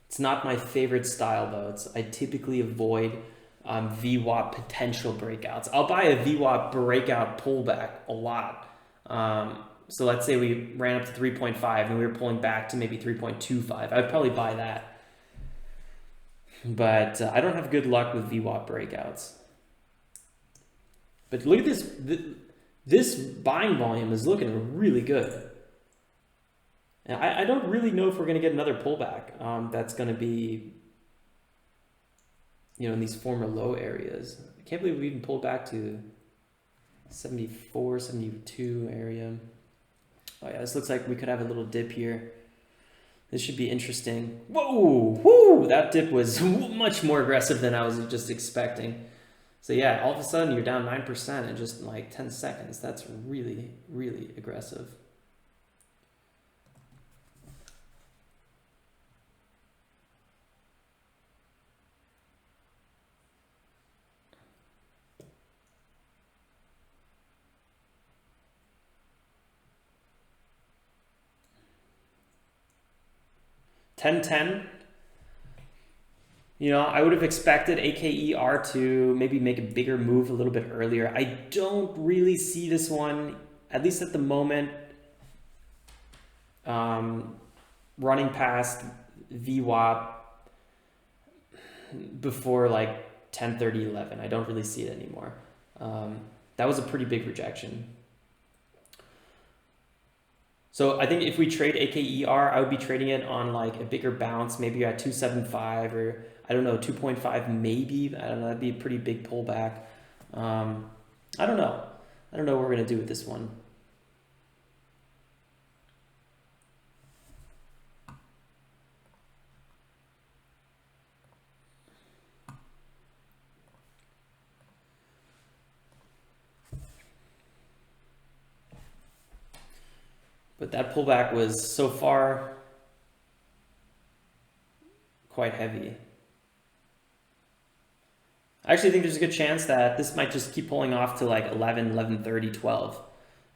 It's not my favorite style though. I typically avoid VWAP potential breakouts. I'll buy a VWAP breakout pullback a lot. So let's say we ran up to 3.5 and we were pulling back to maybe 3.25. I'd probably buy that. But I don't have good luck with VWAP breakouts. But look at this. This buying volume is looking really good. And I don't really know if we're going to get another pullback that's going to be, in these former low areas. I can't believe we even pulled back to 74, 72 area. Oh yeah, this looks like we could have a little dip here. This should be interesting. Whoa, whoo, that dip was much more aggressive than I was just expecting. So yeah, all of a sudden you're down 9% in just like 10 seconds. That's really, really aggressive. $10.10. I would have expected AKER to maybe make a bigger move a little bit earlier. I don't really see this one, at least at the moment, running past VWAP before like 10:30, 11. I don't really see it anymore. That was a pretty big rejection. So I think if we trade AKER, I would be trading it on like a bigger bounce, maybe at 275 or I don't know, 2.5 maybe. I don't know, that'd be a pretty big pullback. I don't know. I don't know what we're gonna do with this one. But that pullback was so far quite heavy. I actually think there's a good chance that this might just keep pulling off to like 11, 11:30, 12.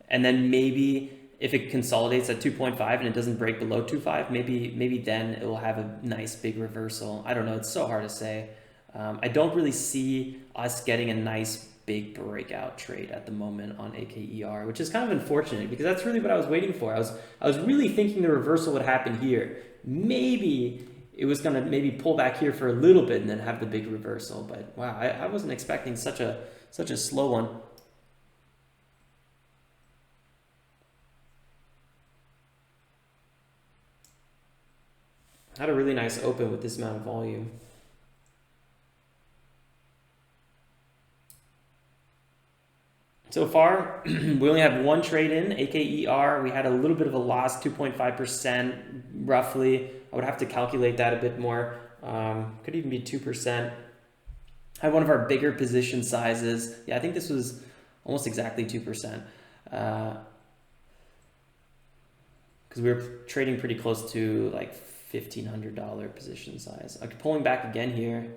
And then maybe if it consolidates at 2.5 and it doesn't break below 2.5, maybe then it will have a nice big reversal. I don't know. It's so hard to say. I don't really see us getting a nice big breakout trade at the moment on AKER, which is kind of unfortunate because that's really what I was waiting for. I was really thinking the reversal would happen here. Maybe it was gonna maybe pull back here for a little bit and then have the big reversal. But wow, I wasn't expecting such a slow one. Had a really nice open with this amount of volume. So far, we only have one trade in, AKER. We had a little bit of a loss, 2.5% roughly. I would have to calculate that a bit more. Could even be 2%. I had one of our bigger position sizes. Yeah, I think this was almost exactly 2%. Because we were trading pretty close to like $1,500 position size. Okay, pulling back again here.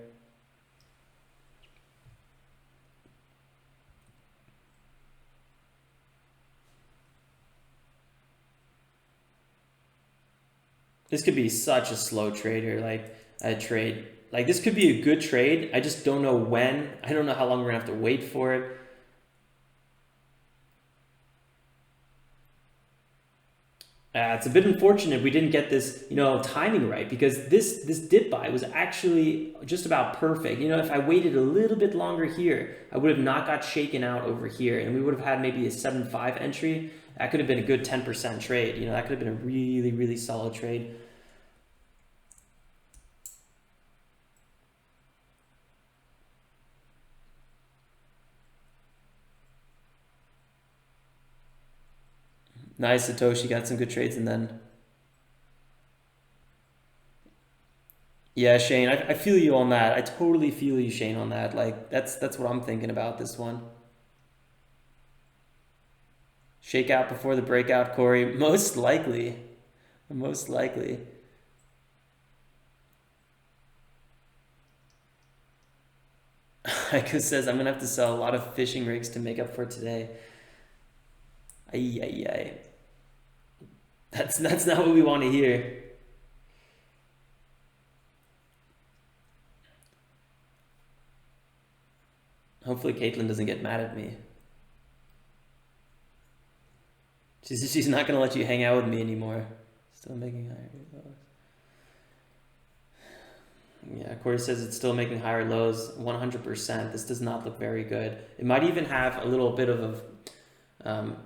This could be such a slow trade here, like a trade. Like this could be a good trade. I just don't know when. I don't know how long we're gonna have to wait for it. It's a bit unfortunate we didn't get this, timing right, because this dip buy was actually just about perfect. If I waited a little bit longer here, I would have not got shaken out over here, and we would have had maybe a 7.5 entry. That could have been a good 10% trade. That could have been a really, really solid trade. Nice, Satoshi got some good trades, and then yeah, Shane, I feel you on that. I totally feel you, Shane, on that. Like that's what I'm thinking about this one. Shakeout before the breakout, Corey. Most likely. Most likely. Haiku says, I'm going to have to sell a lot of fishing rigs to make up for today. Ay, ay, ay. That's not what we want to hear. Hopefully Caitlin doesn't get mad at me. She's not going to let you hang out with me anymore. Still making higher lows. Yeah, Corey says it's still making higher lows. 100%. This does not look very good. It might even have a little bit of a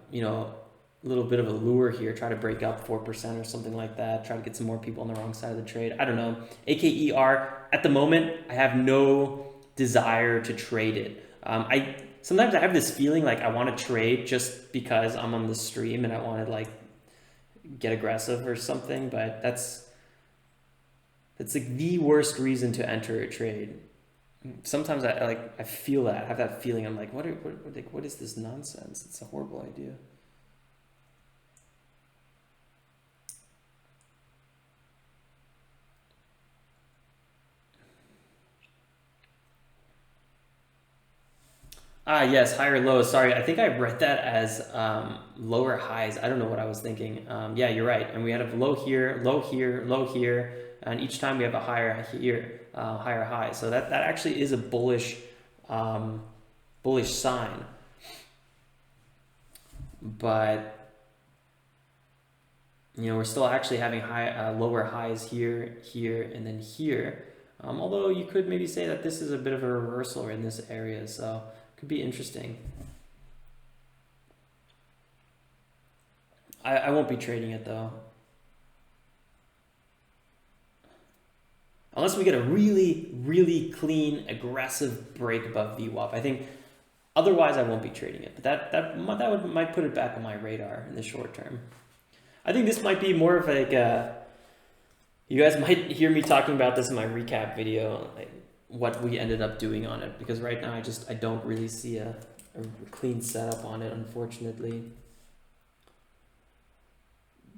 lure here. Try to break up 4% or something like that. Try to get some more people on the wrong side of the trade. I don't know. AKER, at the moment, I have no desire to trade it. Sometimes I have this feeling like I want to trade just because I'm on the stream and I want to like get aggressive or something, but that's like the worst reason to enter a trade. Sometimes I feel that. I have that feeling. I'm like, what is this nonsense? It's a horrible idea. Yes, higher lows. Sorry, I think I read that as lower highs. I don't know what I was thinking. Yeah, you're right. And we had a low here, low here, low here, and each time we have a higher here, higher high. So that actually is a bullish sign. But we're still actually having lower highs here, here, and then here. Although you could maybe say that this is a bit of a reversal in this area, so could be interesting. I won't be trading it though. Unless we get a really, really clean, aggressive break above VWAP. I think otherwise I won't be trading it. But that might put it back on my radar in the short term. I think this might be more of like you guys might hear me talking about this in my recap video, like what we ended up doing on it, because right now I don't really see a clean setup on it, unfortunately.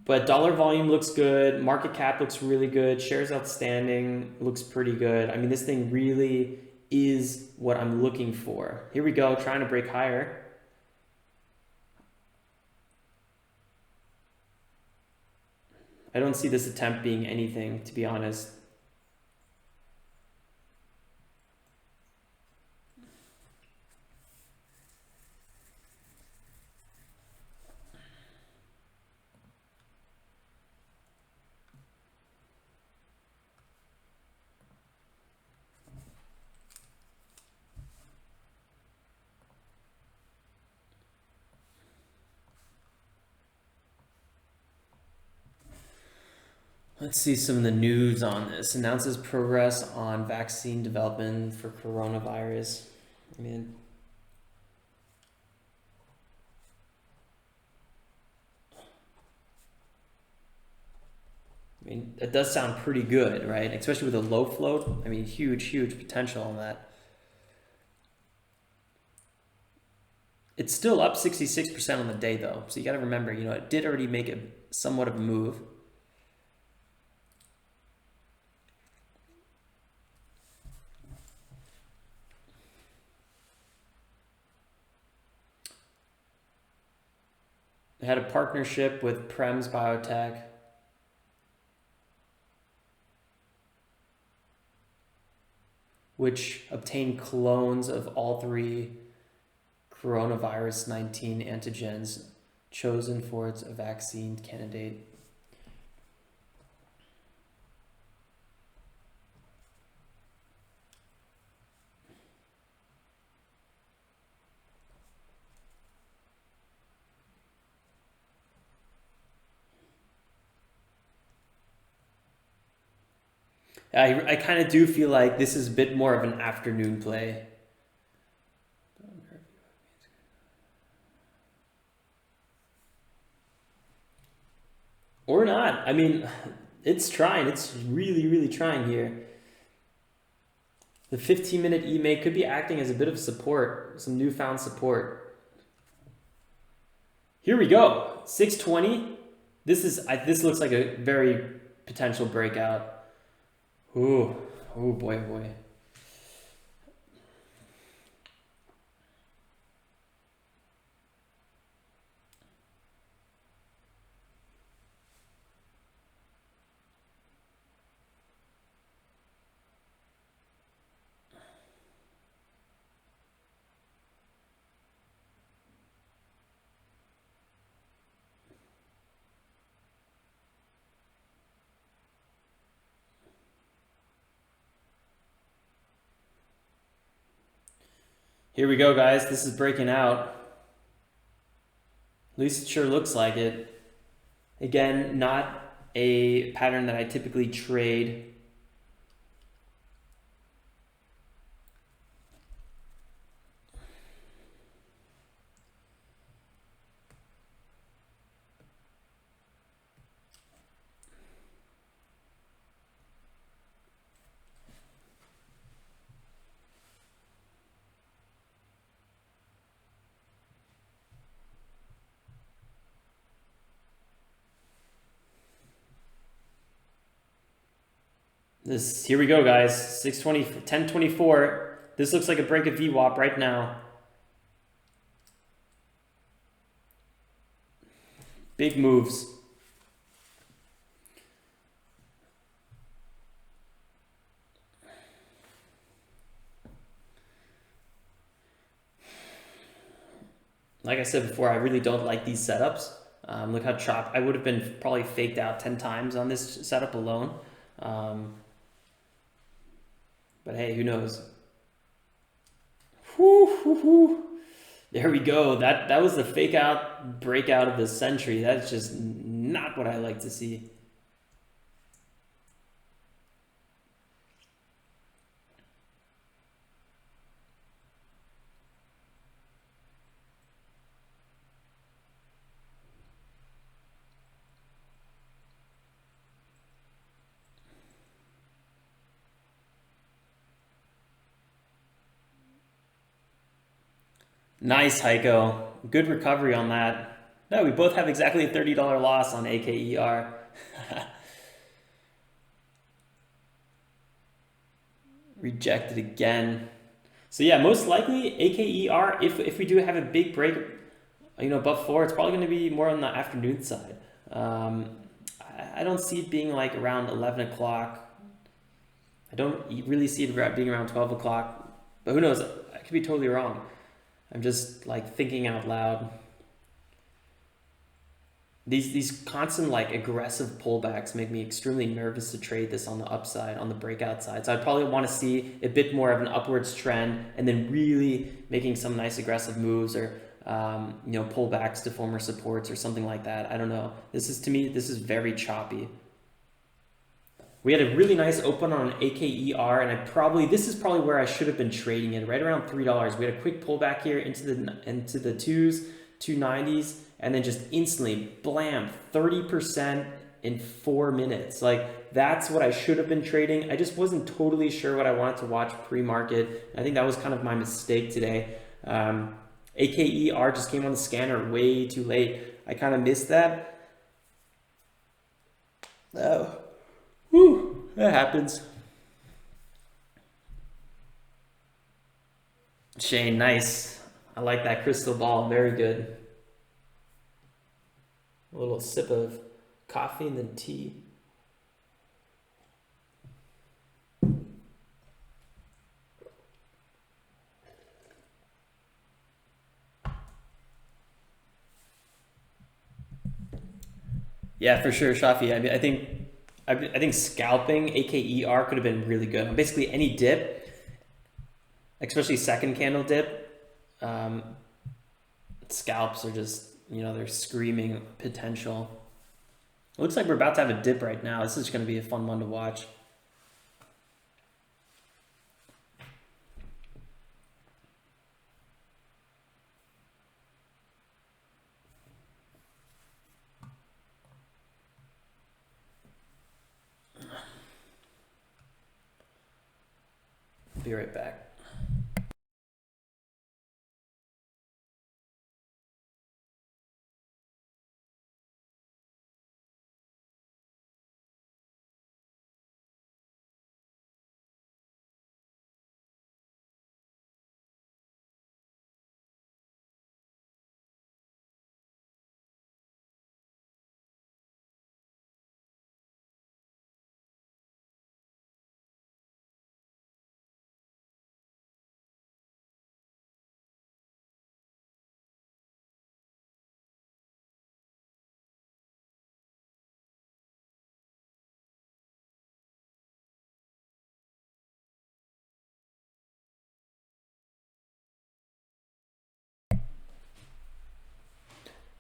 But dollar volume looks good, market cap looks really good, shares outstanding looks pretty good. I mean, this thing really is what I'm looking for. Here we go, trying to break higher. I don't see this attempt being anything, to be honest. Let's see some of the news on this. Announces progress on vaccine development for coronavirus. I mean, it does sound pretty good, right? Especially with a low float. I mean, huge potential on that. It's still up 66% on the day, though. So you got to remember, you know, it did already make a somewhat of a move. They had a partnership with Prems Biotech. Which obtained clones of all 3 coronavirus 19 antigens chosen for its vaccine candidate. I kind of do feel like this is a bit more of an afternoon play. Or not. I mean, it's trying. It's really trying here. The 15-minute EMA could be acting as a bit of support, some newfound support. Here we go. 620. This looks like a very potential breakout. Ooh, oh boy, oh boy. Here we go, guys. This is breaking out. At least it sure looks like it. Again, not a pattern that I typically trade. Here we go, guys. 620, 1024. This looks like a break of VWAP right now. Big moves. Like I said before, I really don't like these setups. Look how chopped. I would have been probably faked out 10 times on this setup alone. But hey, who knows? There we go. That was the fake out breakout of the century. That's just not what I like to see. Nice, Heiko. Good recovery on that. No, we both have exactly a $30 loss on AKER. Rejected again. So yeah, most likely AKER, if we do have a big break, you know, above 4, it's probably going to be more on the afternoon side. I don't see it being like around 11 o'clock. I don't really see it being around 12 o'clock, but who knows? I could be totally wrong. I'm just like thinking out loud. These constant like aggressive pullbacks make me extremely nervous to trade this on the upside, on the breakout side. So I'd probably want to see a bit more of an upwards trend and then really making some nice aggressive moves or you know, pullbacks to former supports or something like that. I don't know. This is, to me, this is very choppy. We had a really nice open on an AKER, and this is probably where I should have been trading it, right around $3. We had a quick pullback here into the 290s, and then just instantly, blam, 30% in 4 minutes. Like, that's what I should have been trading. I just wasn't totally sure what I wanted to watch pre-market. I think that was kind of my mistake today. AKER just came on the scanner way too late. I kind of missed that. Oh, whew, that happens. Shane, nice. I like that crystal ball. Very good. A little sip of coffee and then tea. Yeah, for sure, Shafi. I mean, I think scalping AKER could have been really good. Basically, any dip, especially second candle dip, scalps are just, you know, they're screaming potential. It looks like we're about to have a dip right now. This is going to be a fun one to watch. Be right back.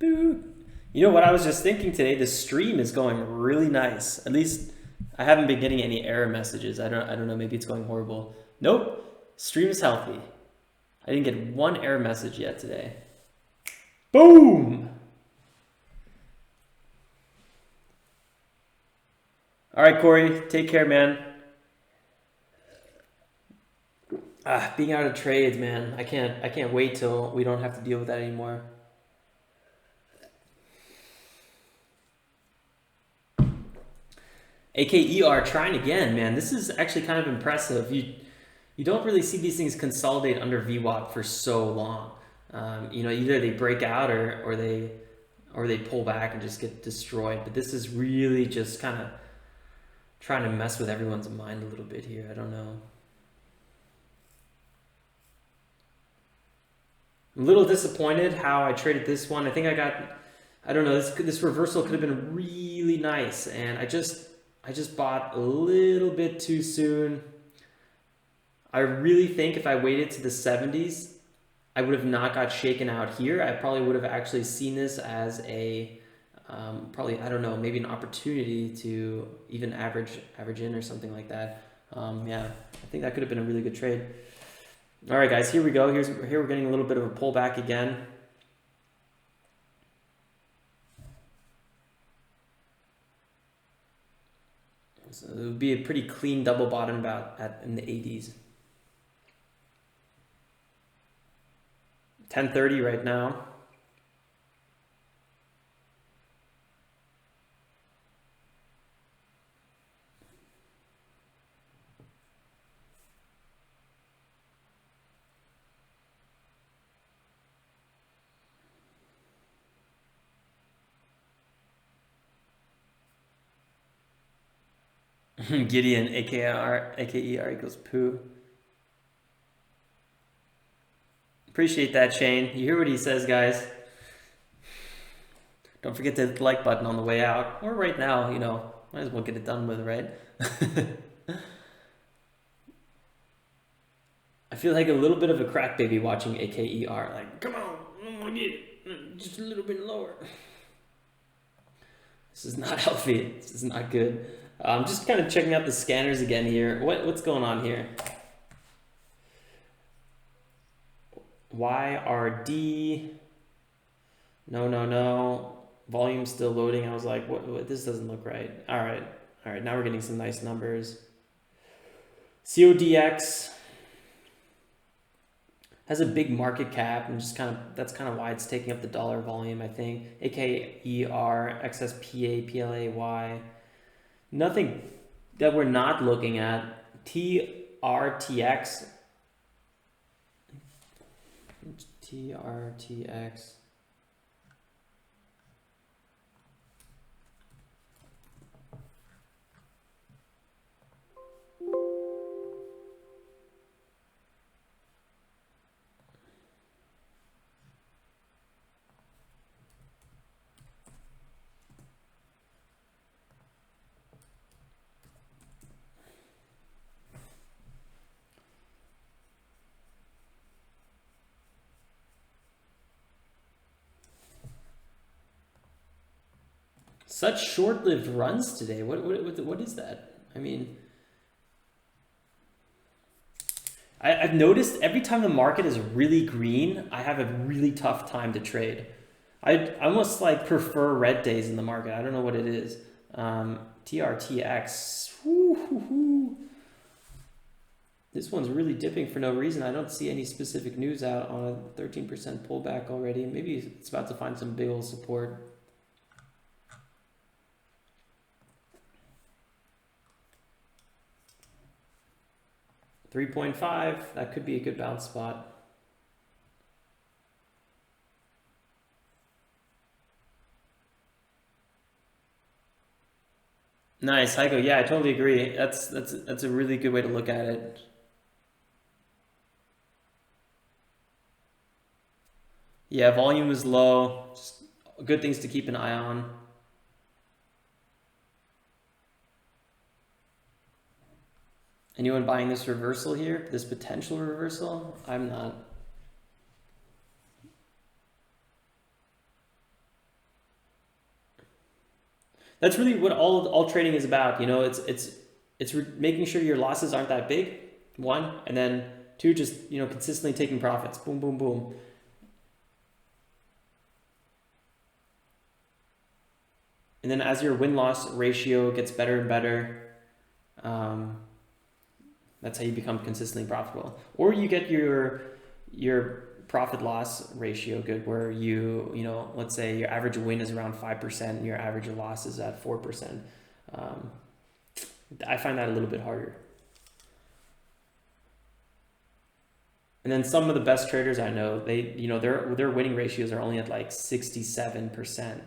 Dude, you know what I was just thinking today? The stream is going really nice. At least I haven't been getting any error messages. I don't know. Maybe it's going horrible. Nope. Stream is healthy. I didn't get one error message yet today. Boom. All right, Corey. Take care, man. Being out of trades, man. I can't wait till we don't have to deal with that anymore. AKER trying again, man. This is actually kind of impressive. You don't really see these things consolidate under VWAP for so long. You know, either they break out or they pull back and just get destroyed. But this is really just kind of trying to mess with everyone's mind a little bit here. I don't know. I'm a little disappointed how I traded this one. I think I don't know, this reversal could have been really nice, and I just bought a little bit too soon. I really think if I waited to the 70s, I would have not got shaken out here. I probably would have actually seen this as a, probably, I don't know, maybe an opportunity to even average in or something like that. Yeah, I think that could have been a really good trade. All right, guys, here we go. Here we're getting a little bit of a pullback again. So it would be a pretty clean double bottom in the 80s. 10:30 right now. Gideon, AKER equals poo. Appreciate that, Shane. You hear what he says, guys. Don't forget to hit the like button on the way out. Or right now, you know, might as well get it done with, right? I feel like a little bit of a crack baby watching AKER. Like, come on, I want to get it. Just a little bit lower. This is not healthy. This is not good. Just kind of checking out the scanners again here. What's going on here? YRD. No. Volume still loading. I was like, what? This doesn't look right. All right. Now we're getting some nice numbers. CODX has a big market cap, and that's kind of why it's taking up the dollar volume, I think. AKER, XSPA, PLAY. Nothing that we're not looking at. TRTX. TRTX. Such short-lived runs today. What is that? I mean, I've noticed every time the market is really green, I have a really tough time to trade. I almost like prefer red days in the market. I don't know what it is. TRTX. This one's really dipping for no reason. I don't see any specific news out on a 13% pullback already. Maybe it's about to find some big old support. $3.5, that could be a good bounce spot. Nice, Heiko. Yeah, I totally agree. That's a really good way to look at it. Yeah, volume is low. Just good things to keep an eye on. Anyone buying this reversal here? This potential reversal? I'm not. That's really what all trading is about. You know, it's making sure your losses aren't that big, one, and then two, just, you know, consistently taking profits. Boom, boom, boom. And then as your win-loss ratio gets better and better, that's how you become consistently profitable. Or you get your profit loss ratio good, where you know, let's say your average win is around 5% and your average loss is at 4%. I find that a little bit harder. And then some of the best traders I know, their winning ratios are only at like 67%.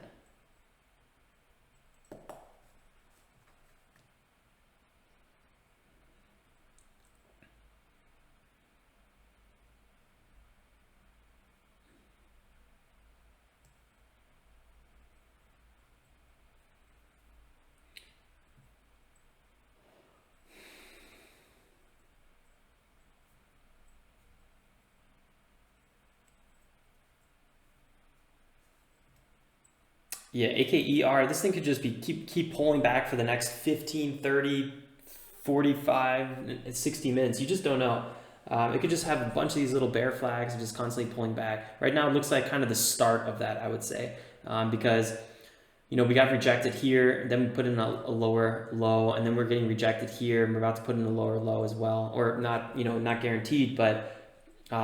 Yeah, AKER, this thing could just be keep pulling back for the next 15, 30, 45, 60 minutes. You just don't know. It could just have a bunch of these little bear flags and just constantly pulling back. Right now, it looks like kind of the start of that, I would say, because, you know, we got rejected here, then we put in a lower low, and then we're getting rejected here, and we're about to put in a lower low as well, or not, you know, not guaranteed, but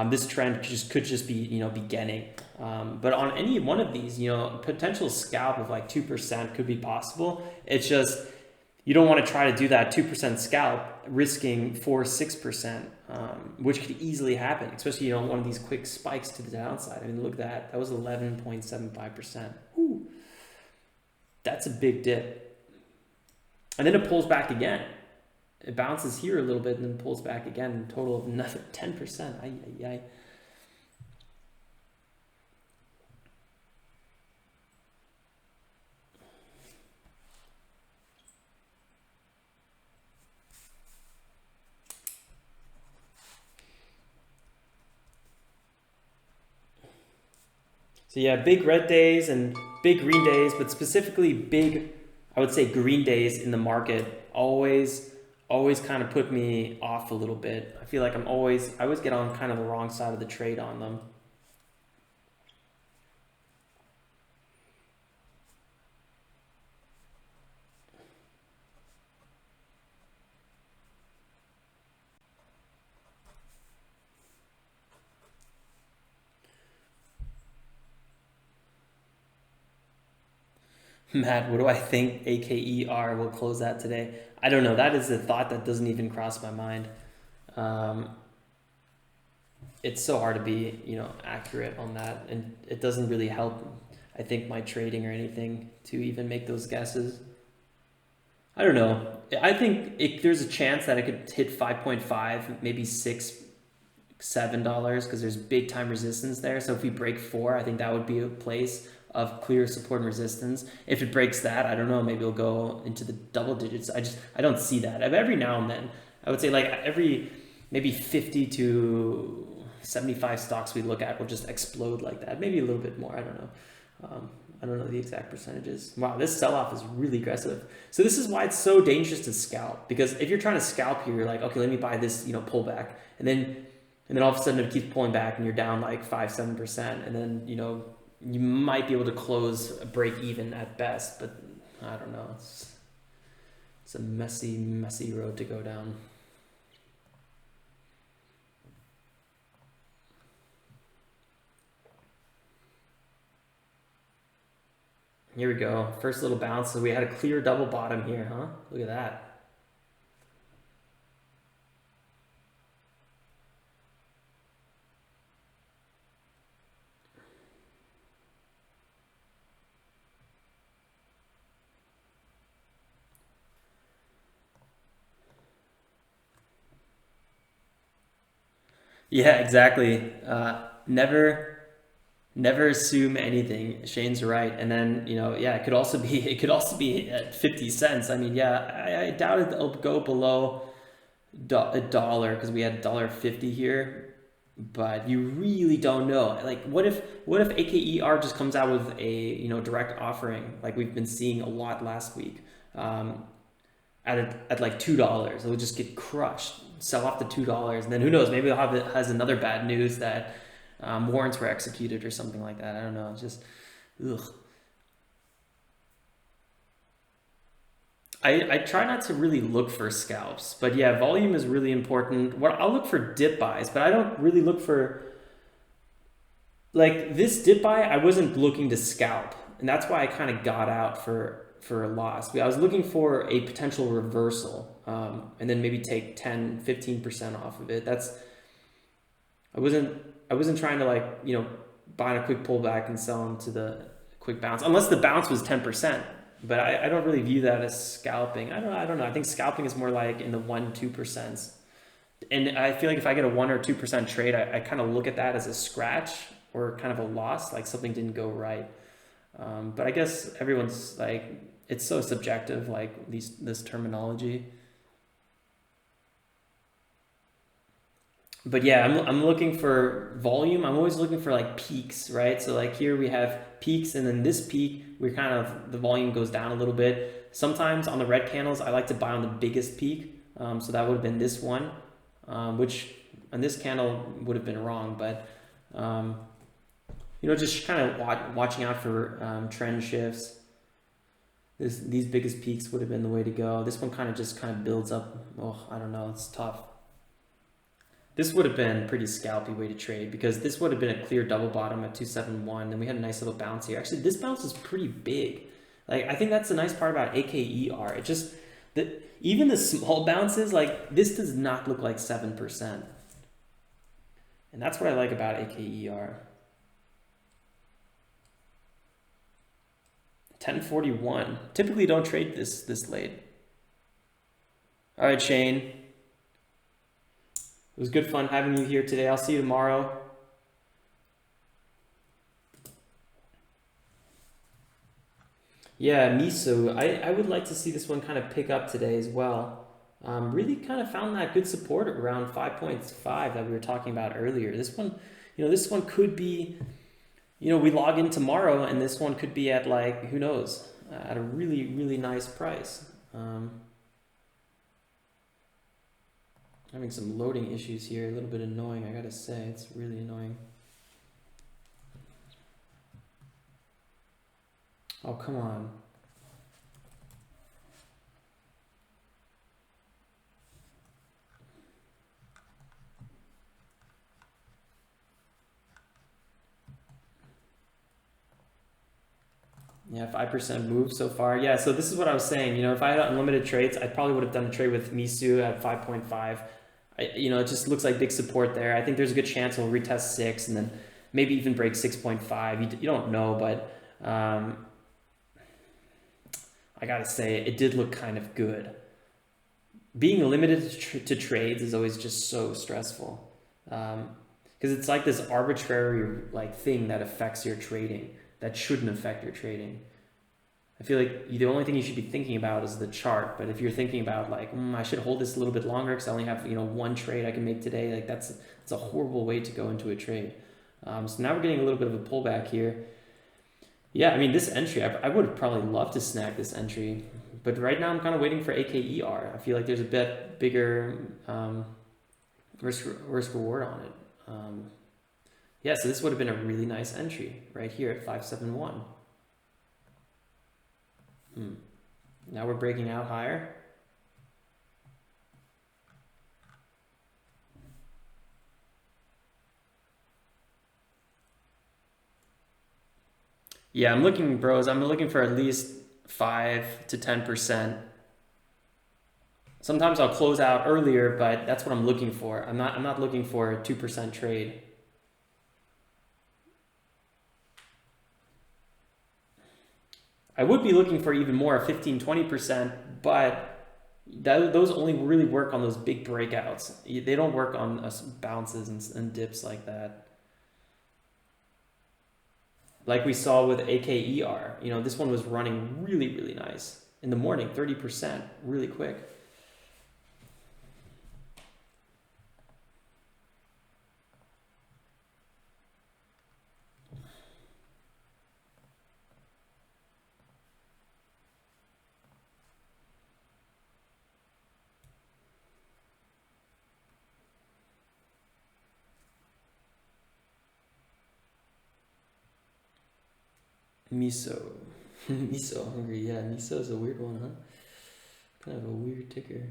this trend could just be, you know, beginning. But on any one of these, you know, potential scalp of like 2% could be possible. It's just, you don't want to try to do that 2% scalp risking 4-6%, which could easily happen, especially, you know, one of these quick spikes to the downside. I mean, look at that. That was 11.75%. Ooh, that's a big dip. And then it pulls back again. It bounces here a little bit and then pulls back again. Total of another 10%. Ay, ay, ay. So yeah, big red days and big green days, but specifically big I would say green days in the market always kind of put me off a little bit. I feel like I always get on kind of the wrong side of the trade on them. Matt, what do I think AKER will close at today? I don't know. That is a thought that doesn't even cross my mind. Um, it's so hard to be, accurate on that, and it doesn't really help, I think, my trading or anything to even make those guesses. I don't know. I think there's a chance that it could hit 5.5, maybe $6-7 because there's big time resistance there. So if we break 4, I think that would be a place of clear support and resistance. If it breaks that, I don't know, maybe it'll go into the double digits. I don't see that. Every now and then, I would say like every maybe 50 to 75 stocks we look at will just explode like that. Maybe a little bit more. I don't know. I don't know the exact percentages. Wow, this sell-off is really aggressive. So this is why it's so dangerous to scalp, because if you're trying to scalp here, you're like, okay, let me buy this, pullback, and then all of a sudden it keeps pulling back and you're down like 5-7%, and then you might be able to close a break even at best, but I don't know. It's a messy road to go down. Here we go. First little bounce. So we had a clear double bottom here, huh? Look at that. Yeah, exactly. Never assume anything. Shane's right. And then, yeah, it could also be at 50 cents. I mean, yeah, I doubt it'll go below a dollar because we had $1.50 here, but you really don't know. Like, what if AKER just comes out with a, direct offering like we've been seeing a lot last week, at like $2, it'll just get crushed, sell off to $2, and then who knows, maybe it has another bad news that warrants were executed or something like that. I don't know. It's just, ugh. I try not to really look for scalps, but yeah, volume is really important. I'll look for dip buys, but I don't really look for, like this dip buy, I wasn't looking to scalp, and that's why I kind of got out for a loss. I was looking for a potential reversal, and then maybe take 10-15% off of it. I wasn't trying to buy in a quick pullback and sell into the quick bounce, unless the bounce was 10%. But I don't really view that as scalping. I don't know. I think scalping is more like in the 1-2%. And I feel like if I get a 1 or 2% trade, I kind of look at that as a scratch or kind of a loss, like something didn't go right. But I guess everyone's like, it's so subjective, like this terminology. But yeah, I'm looking for volume. I'm always looking for like peaks, right? So like here we have peaks, and then this peak, the volume goes down a little bit. Sometimes on the red candles, I like to buy on the biggest peak. So that would have been this one, which on this candle would have been wrong, but just kind of watching out for trend shifts. These biggest peaks would have been the way to go. This one kind of builds up. Oh, I don't know. It's tough. This would have been a pretty scalpy way to trade, because this would have been a clear double bottom at 271. Then we had a nice little bounce here. Actually, this bounce is pretty big. Like, I think that's the nice part about AKER. It just, even the small bounces, like this does not look like 7%. And that's what I like about AKER. 1041. Typically don't trade this late. All right, Shane. It was good fun having you here today. I'll see you tomorrow. Yeah, MESO. I would like to see this one kind of pick up today as well. Really kind of found that good support around 5.5 that we were talking about earlier. This one could be, we log in tomorrow and this one could be at like, who knows, at a really, really nice price. Having some loading issues here, a little bit annoying, I gotta say, it's really annoying. Oh, come on. Yeah, 5% move so far. Yeah, so this is what I was saying. You know, if I had unlimited trades, I probably would have done a trade with MESO at 5.5. You know, it just looks like big support there. I think there's a good chance it'll retest 6 and then maybe even break 6.5. You don't know, but I gotta say, it did look kind of good. Being limited to trades is always just so stressful because it's like this arbitrary thing that affects your trading that shouldn't affect your trading. I feel like the only thing you should be thinking about is the chart. But if you're thinking about I should hold this a little bit longer because I only have one trade I can make today, like that's a horrible way to go into a trade. So now we're getting a little bit of a pullback here. Yeah, I mean this entry, I would have probably loved to snag this entry, but right now I'm kind of waiting for AKER. I feel like there's a bit bigger risk reward on it. Yeah, so this would have been a really nice entry right here at 571. Now we're breaking out higher. Yeah, I'm looking for at least 5 to 10%. Sometimes I'll close out earlier, but that's what I'm looking for. I'm not looking for a 2% trade. I would be looking for even more, 15, 20%, but those only really work on those big breakouts. They don't work on bounces and dips like that. Like we saw with AKER, this one was running really, really nice. In the morning, 30%, really quick. MESO. MESO hungry. Yeah, MESO is a weird one, huh? Kind of a weird ticker.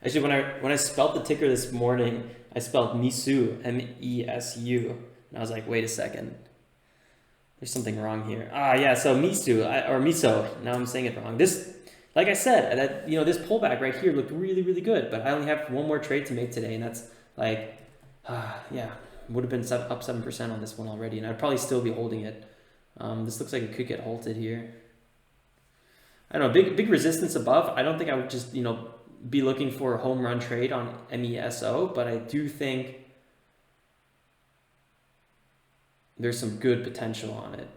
Actually, when I spelled the ticker this morning, I spelled MESU, MESU, and I was like, wait a second, there's something wrong here. Yeah, so MESU or MESO. Now I'm saying it wrong. This, like I said, this pullback right here looked really, really good, but I only have one more trade to make today, and that's yeah. Would have been up 7% on this one already, and I'd probably still be holding it. This looks like it could get halted here. I don't know, big resistance above. I don't think I would just be looking for a home run trade on MESO, but I do think there's some good potential on it.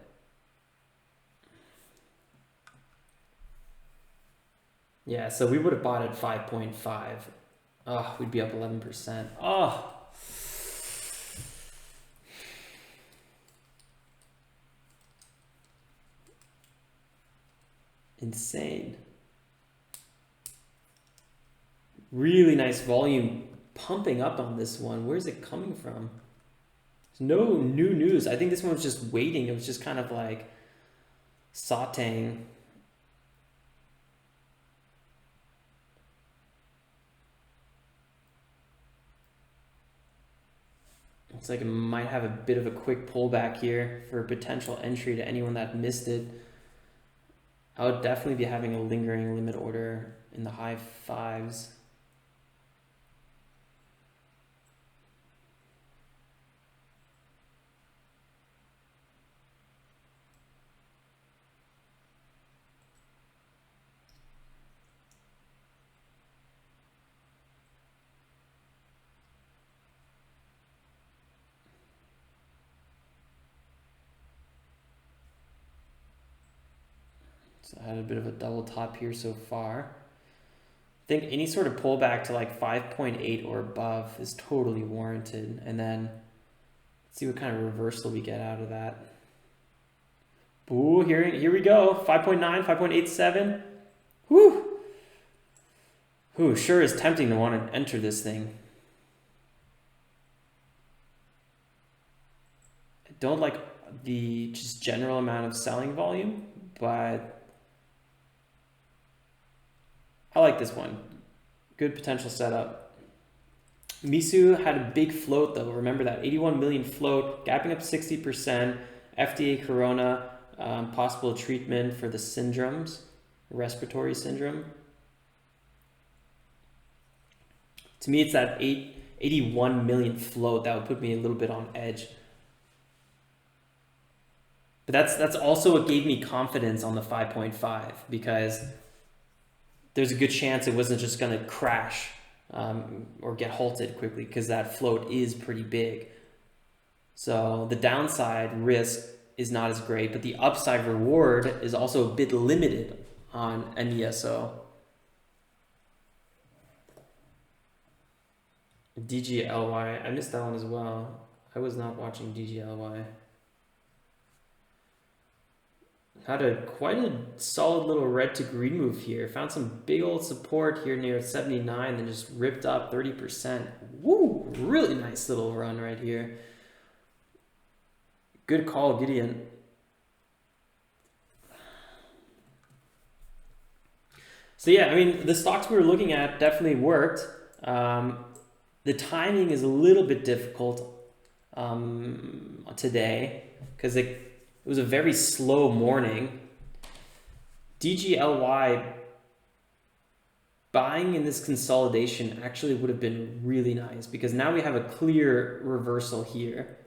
Yeah, so we would have bought at 5.5. Oh, we'd be up 11%. Oh. Insane. Really nice volume pumping up on this one. Where's it coming from? There's no new news. I think this one was just waiting. It was just kind of like sauteing. Looks like it might have a bit of a quick pullback here for a potential entry to anyone that missed it. I would definitely be having a lingering limit order in the high 5s. So I had a bit of a double top here so far. I think any sort of pullback to 5.8 or above is totally warranted. And then let's see what kind of reversal we get out of that. Ooh, here we go. 5.9, 5.87. Whew. Ooh, sure is tempting to want to enter this thing. I don't like the just general amount of selling volume, but I like this one. Good potential setup. MESO had a big float though. Remember that 81 million float, gapping up 60%. FDA Corona, possible treatment for the syndromes, respiratory syndrome. To me, it's that 81 million float that would put me a little bit on edge. But that's also what gave me confidence on the 5.5 because there's a good chance it wasn't just going to crash or get halted quickly because that float is pretty big. So the downside risk is not as great, but the upside reward is also a bit limited on MESO. DGLY, I missed that one as well. I was not watching DGLY. Had quite a solid little red to green move here. Found some big old support here near 79, then just ripped up 30%. Woo! Really nice little run right here. Good call, Gideon. So yeah, I mean, the stocks we were looking at definitely worked. The timing is a little bit difficult today because it was a very slow morning. DGLY buying in this consolidation actually would have been really nice because now we have a clear reversal here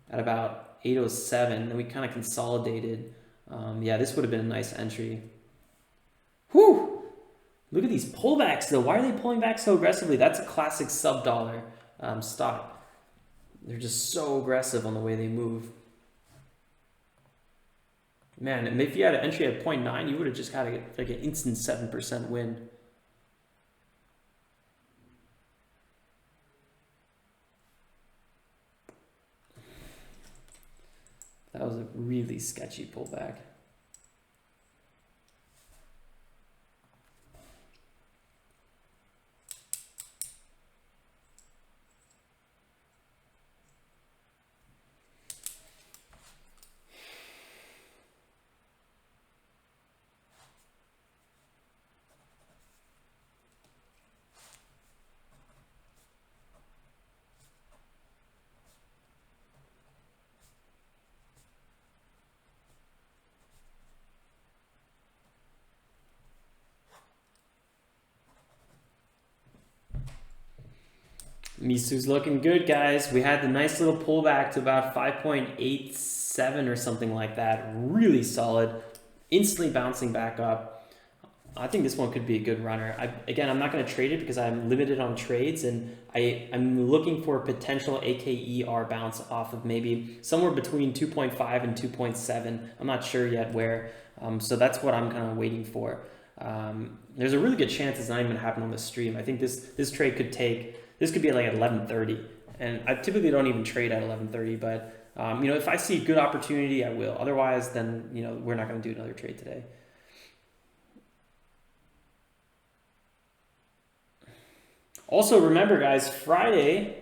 at about 807. Then we kind of consolidated. Yeah, this would have been a nice entry. Whew! Look at these pullbacks though. Why are they pulling back so aggressively? That's a classic sub-dollar stock. They're just so aggressive on the way they move. Man, and if you had an entry at 0.9, you would have just had like an instant 7% win. That was a really sketchy pullback. MESO's looking good, guys. We had the nice little pullback to about 5.87 or something like that. Really solid. Instantly bouncing back up. I think this one could be a good runner. Again, I'm not going to trade it because I'm limited on trades, and I'm looking for a potential AKER bounce off of maybe somewhere between 2.5 and 2.7. I'm not sure yet where. So that's what I'm kind of waiting for. There's a really good chance it's not even going to happen on the stream. I think this trade could take... This could be like at 11:30, and I typically don't even trade at 11:30. But you know, if I see good opportunity, I will. Otherwise, then you know we're not going to do another trade today. Also, remember, guys, Friday,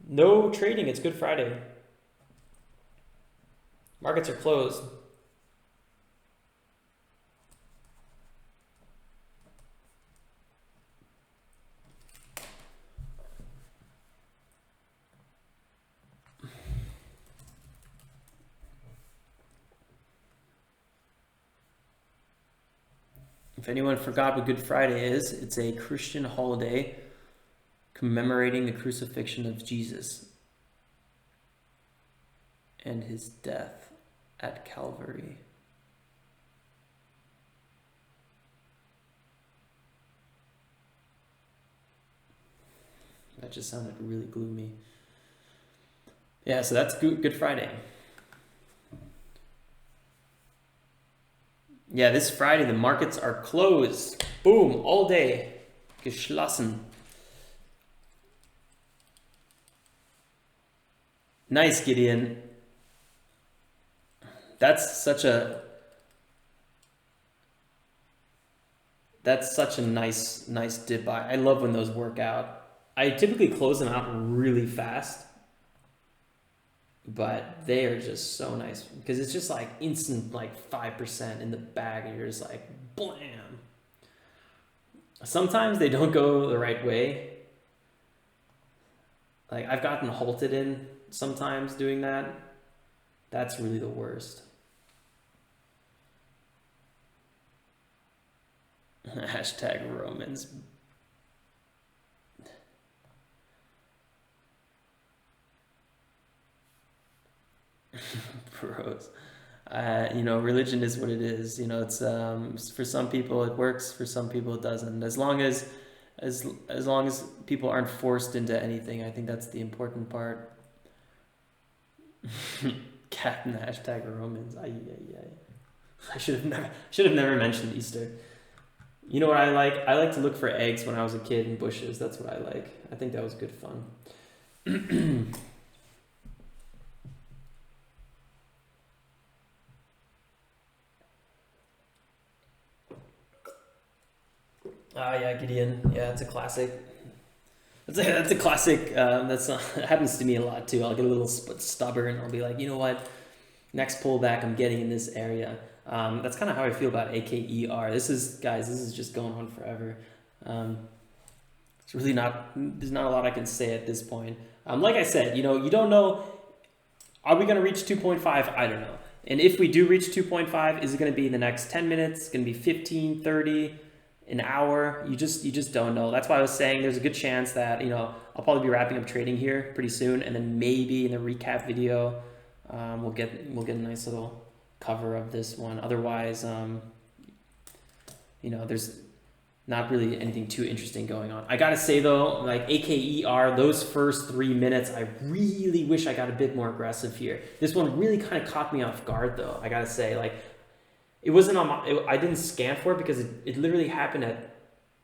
no trading. It's Good Friday. Markets are closed. If anyone forgot what Good Friday is, it's a Christian holiday commemorating the crucifixion of Jesus and his death at Calvary. That just sounded really gloomy. Yeah, so that's Good Friday. Yeah, this Friday the markets are closed. Boom, all day. Geschlossen. Nice, Gideon. That's such a nice dip buy. I love when those work out. I typically close them out really fast, but they are just so nice because it's just like instant, like 5% in the bag, and you're just like blam. Sometimes they don't go the right way. Like I've gotten halted in sometimes doing that. That's really the worst. Hashtag Romans. Bros. You know, religion is what it is. You know, it's for some people it works, for some people it doesn't. As long as people aren't forced into anything, I think that's the important part. Captain hashtag Romans. I should have never mentioned Easter. You know what I like? I like to look for eggs when I was a kid in bushes. That's what I like. I think that was good fun. Yeah, Gideon. Yeah, it's a classic. That's a classic. That happens to me a lot too. I'll get a little stubborn. I'll be like, you know what? Next pullback I'm getting in this area. That's kind of how I feel about AKER. This is just going on forever. It's really there's not a lot I can say at this point. Like I said, you know, you don't know, are we going to reach 2.5? I don't know. And if we do reach 2.5, is it going to be in the next 10 minutes? It's going to be 15, 30, an hour? You just don't know. That's why I was saying there's a good chance that, you know, I'll probably be wrapping up trading here pretty soon. And then maybe in the recap video, we'll get a nice little cover of this one. Otherwise, you know, there's not really anything too interesting going on. I gotta say though, like AKER, those first 3 minutes, I really wish I got a bit more aggressive here. This one really kind of caught me off guard though. I gotta say, like, it wasn't on my, I didn't scan for it because it literally happened at,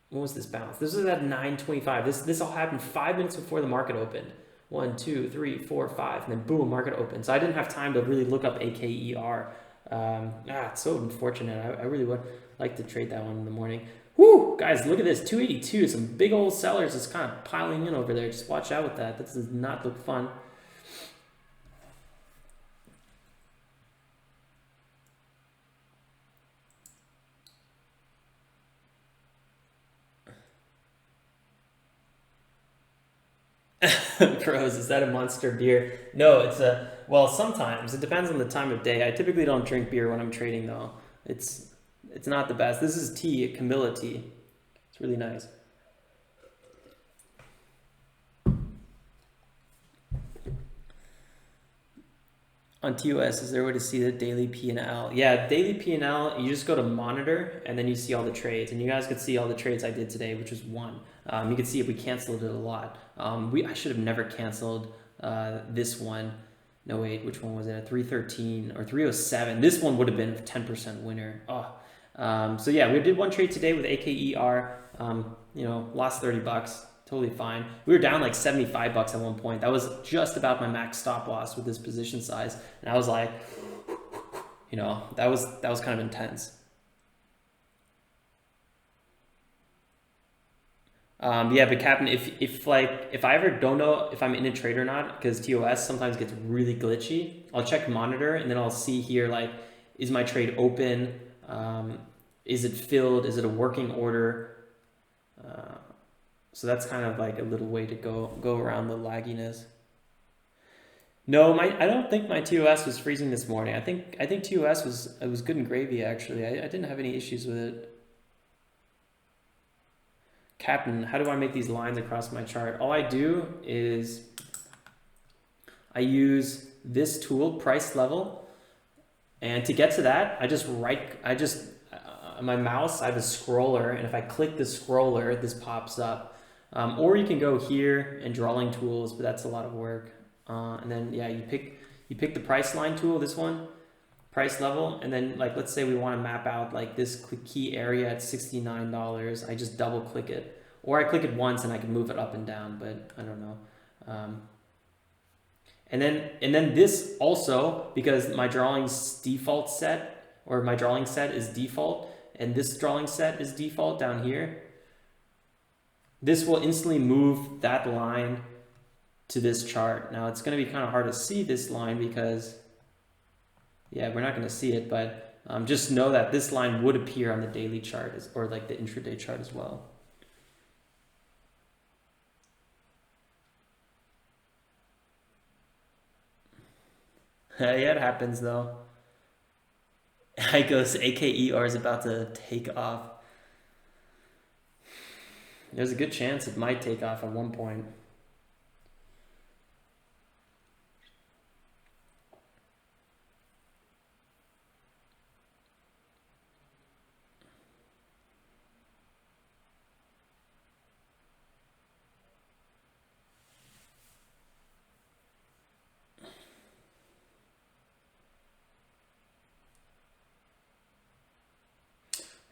what was this bounce? This was at 9:25. This all happened 5 minutes before the market opened. 1, 2, 3, 4, 5, and then boom, market opened. So I didn't have time to really look up AKER. It's so unfortunate. I really would like to trade that one in the morning. Whoo, guys, look at this, 282. Some big old sellers just kind of piling in over there. Just watch out with that. This does not look fun. Pros, is that a monster beer? No, it's well, sometimes. It depends on the time of day. I typically don't drink beer when I'm trading though. It's not the best. This is tea, Camilla tea. It's really nice. On TOS, is there a way to see the daily P&L? Yeah, daily P&L, you just go to monitor and then you see all the trades. And you guys could see all the trades I did today, which was one. You can see if we canceled it a lot. I should have never canceled this one. No, wait, which one was it? At 313 or 307. This one would have been a 10% winner. So yeah, we did one trade today with AKER. You know, lost 30 bucks. Totally fine. We were down like 75 bucks at one point. That was just about my max stop loss with this position size. And I was like, you know, that was kind of intense. Yeah, but Captain, if I ever don't know if I'm in a trade or not, because TOS sometimes gets really glitchy, I'll check monitor and then I'll see here, like, is my trade open? Is it filled? Is it a working order? So that's kind of like a little way to go around the lagginess. No, I don't think my TOS was freezing this morning. I think TOS was good and gravy actually. I didn't have any issues with it. Captain, how do I make these lines across my chart? All I do is I use this tool, price level, and to get to that, my mouse, I have a scroller, and if I click the scroller, this pops up. Or you can go here and drawing tools, but that's a lot of work. And then yeah, you pick the price line tool, this one, price level, and then like let's say we want to map out like this key area at $69. I just double click it, or I click it once and I can move it up and down, but I don't know. And then this also, because my drawings default set, or my drawing set is default, and this drawing set is default down here, this will instantly move that line to this chart. Now it's going to be kind of hard to see this line because, yeah, we're not going to see it, but just know that this line would appear on the daily chart or like the intraday chart as well. Yeah, it happens though. Heiko's AKER is about to take off. There's a good chance it might take off at one point.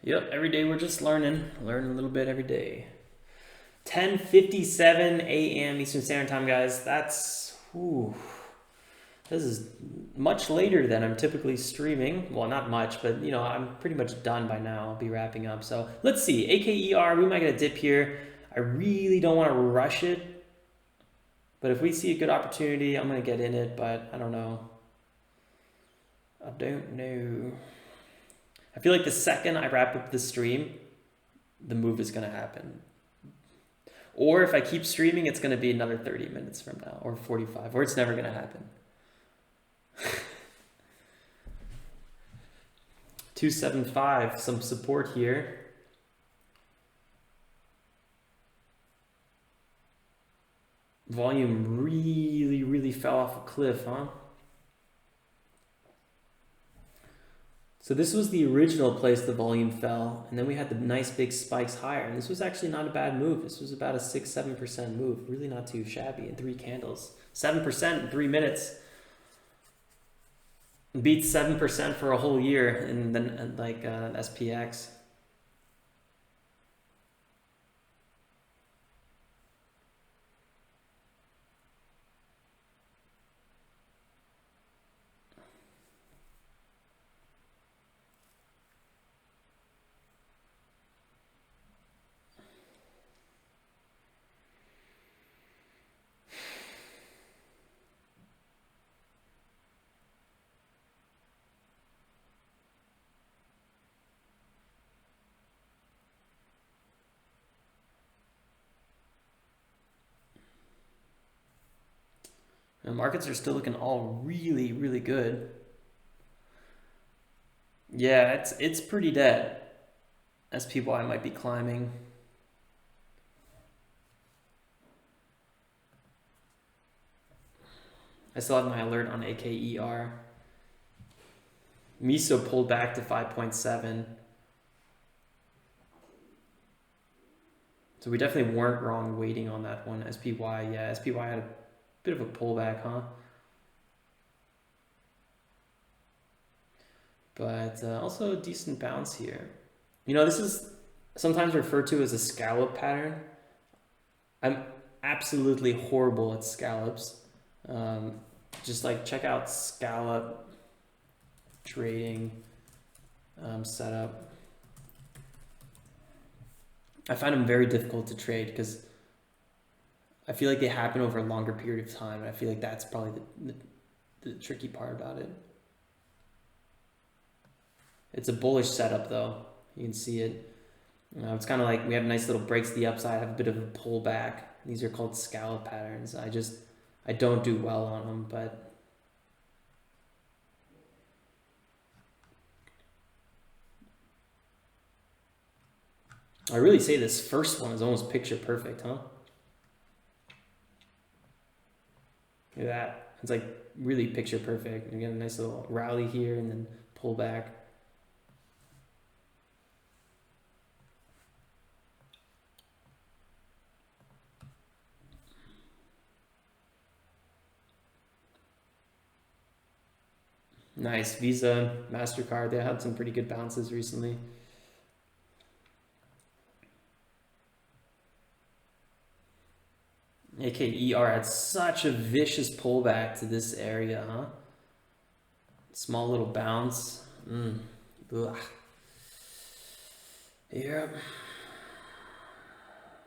Yep, every day we're just learning a little bit every day. 10:57 a.m. Eastern Standard Time, guys. That's, this is much later than I'm typically streaming. Well, not much, but you know, I'm pretty much done by now. I'll be wrapping up. So let's see, AKER, we might get a dip here. I really don't want to rush it, but if we see a good opportunity, I'm going to get in it, but I don't know. I don't know. I feel like the second I wrap up the stream, the move is going to happen. Or if I keep streaming, it's going to be another 30 minutes from now, or 45, or it's never going to happen. 275, some support here. Volume really fell off a cliff, huh? So this was the original place the volume fell, and then we had the nice big spikes higher, and this was actually not a bad move. This was about a 6-7% move, really not too shabby in 3 candles. 7% in 3 minutes. Beats 7% for a whole year, and then like SPX. And markets are still looking all really good. Yeah, it's pretty dead. SPY might be climbing. I still have my alert on AKER. MESO pulled back to 5.7. So we definitely weren't wrong waiting on that one. SPY, yeah, SPY had a bit of a pullback, huh? But also a decent bounce here. You know, this is sometimes referred to as a scallop pattern. I'm absolutely horrible at scallops. Just like check out scallop trading setup. I find them very difficult to trade because I feel like they happen over a longer period of time. And I feel like that's probably the tricky part about it. It's a bullish setup though. You can see it. It's kind of like we have nice little breaks to the upside, have a bit of a pullback. These are called scallop patterns. I don't do well on them, but I really say this first one is almost picture perfect, huh? Look at that. It's like really picture perfect. You get a nice little rally here and then pull back. Nice. Visa, MasterCard, they had some pretty good bounces recently. AKER had such a vicious pullback to this area, huh? Small little bounce. Ugh. Yeah.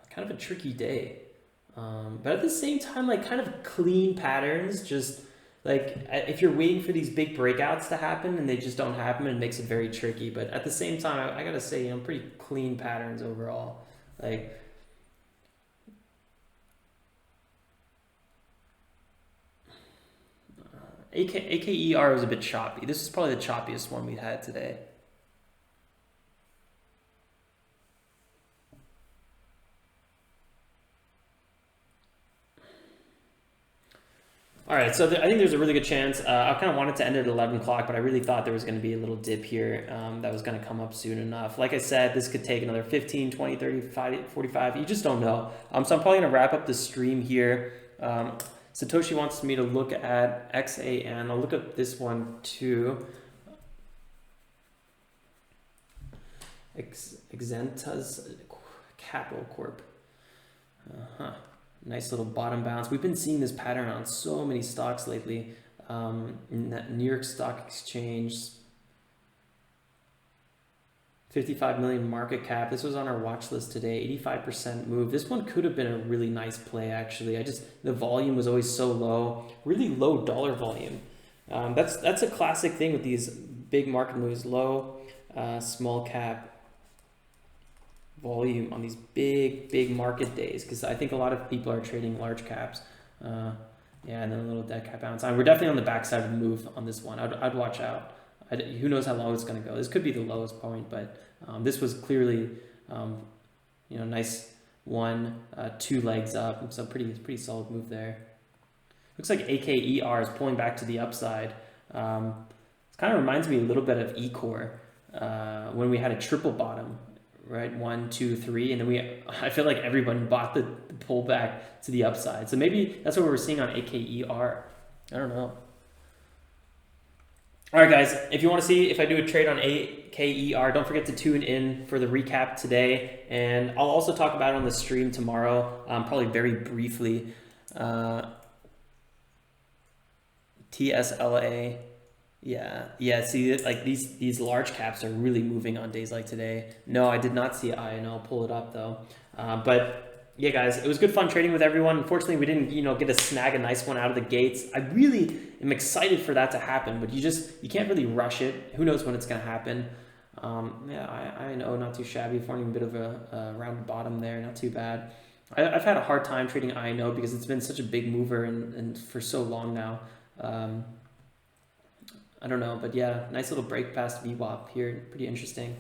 Kind of a tricky day. But at the same time, like kind of clean patterns, just like if you're waiting for these big breakouts to happen and they just don't happen, it makes it very tricky. But at the same time, I gotta say, pretty clean patterns overall. Like, AKER was a bit choppy. This is probably the choppiest one we had today. All right, so I think there's a really good chance. I kind of wanted to end it at 11 o'clock, but I really thought there was going to be a little dip here that was going to come up soon enough. Like I said, this could take another 15, 20, 30, 45. You just don't know. So I'm probably going to wrap up the stream here. Satoshi wants me to look at XAN. I'll look at this one too. Exentas Capital Corp. Nice little bottom bounce. We've been seeing this pattern on so many stocks lately. In that New York Stock Exchange, 55 million market cap. This was on our watch list today. 85% move. This one could have been a really nice play actually. The volume was always so low. Really low dollar volume. That's a classic thing with these big market moves. Low small cap volume on these big market days, because I think a lot of people are trading large caps. Yeah, and then a little dead cap bounce. We're definitely on the backside of the move on this one. I'd watch out. Who knows how low it's going to go. This could be the lowest point, but this was clearly nice one, 2 legs up. So pretty solid move there. Looks like AKER is pulling back to the upside. It kind of reminds me a little bit of eCore when we had a triple bottom. Right, 1, 2, 3, and then I feel like everyone bought the pullback to the upside. So maybe that's what we're seeing on AKER. I don't know. All right, guys, if you want to see if I do a trade on AKER, don't forget to tune in for the recap today, and I'll also talk about it on the stream tomorrow, probably very briefly. TSLA. Yeah. See, like these large caps are really moving on days like today. No, I did not see INO. I'll pull it up though. But yeah, guys, it was good fun trading with everyone. Unfortunately, we didn't get to snag a nice one out of the gates. I really am excited for that to happen, but you can't really rush it. Who knows when it's gonna happen? INO not too shabby, forming a bit of a rounded bottom there. Not too bad. I've had a hard time trading INO because it's been such a big mover and for so long now. I don't know, but yeah, nice little break past VWAP here. Pretty interesting.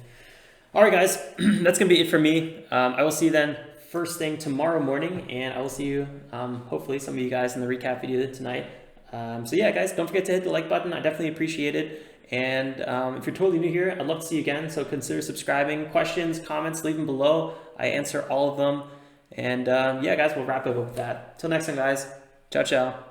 All right, guys, that's going to be it for me. I will see you then first thing tomorrow morning, and I will see you, hopefully, some of you guys in the recap video tonight. So yeah, guys, don't forget to hit the like button. I definitely appreciate it. And if you're totally new here, I'd love to see you again. So consider subscribing. Questions, comments, leave them below. I answer all of them. And yeah, guys, we'll wrap it up with that. Till next time, guys. Ciao, ciao.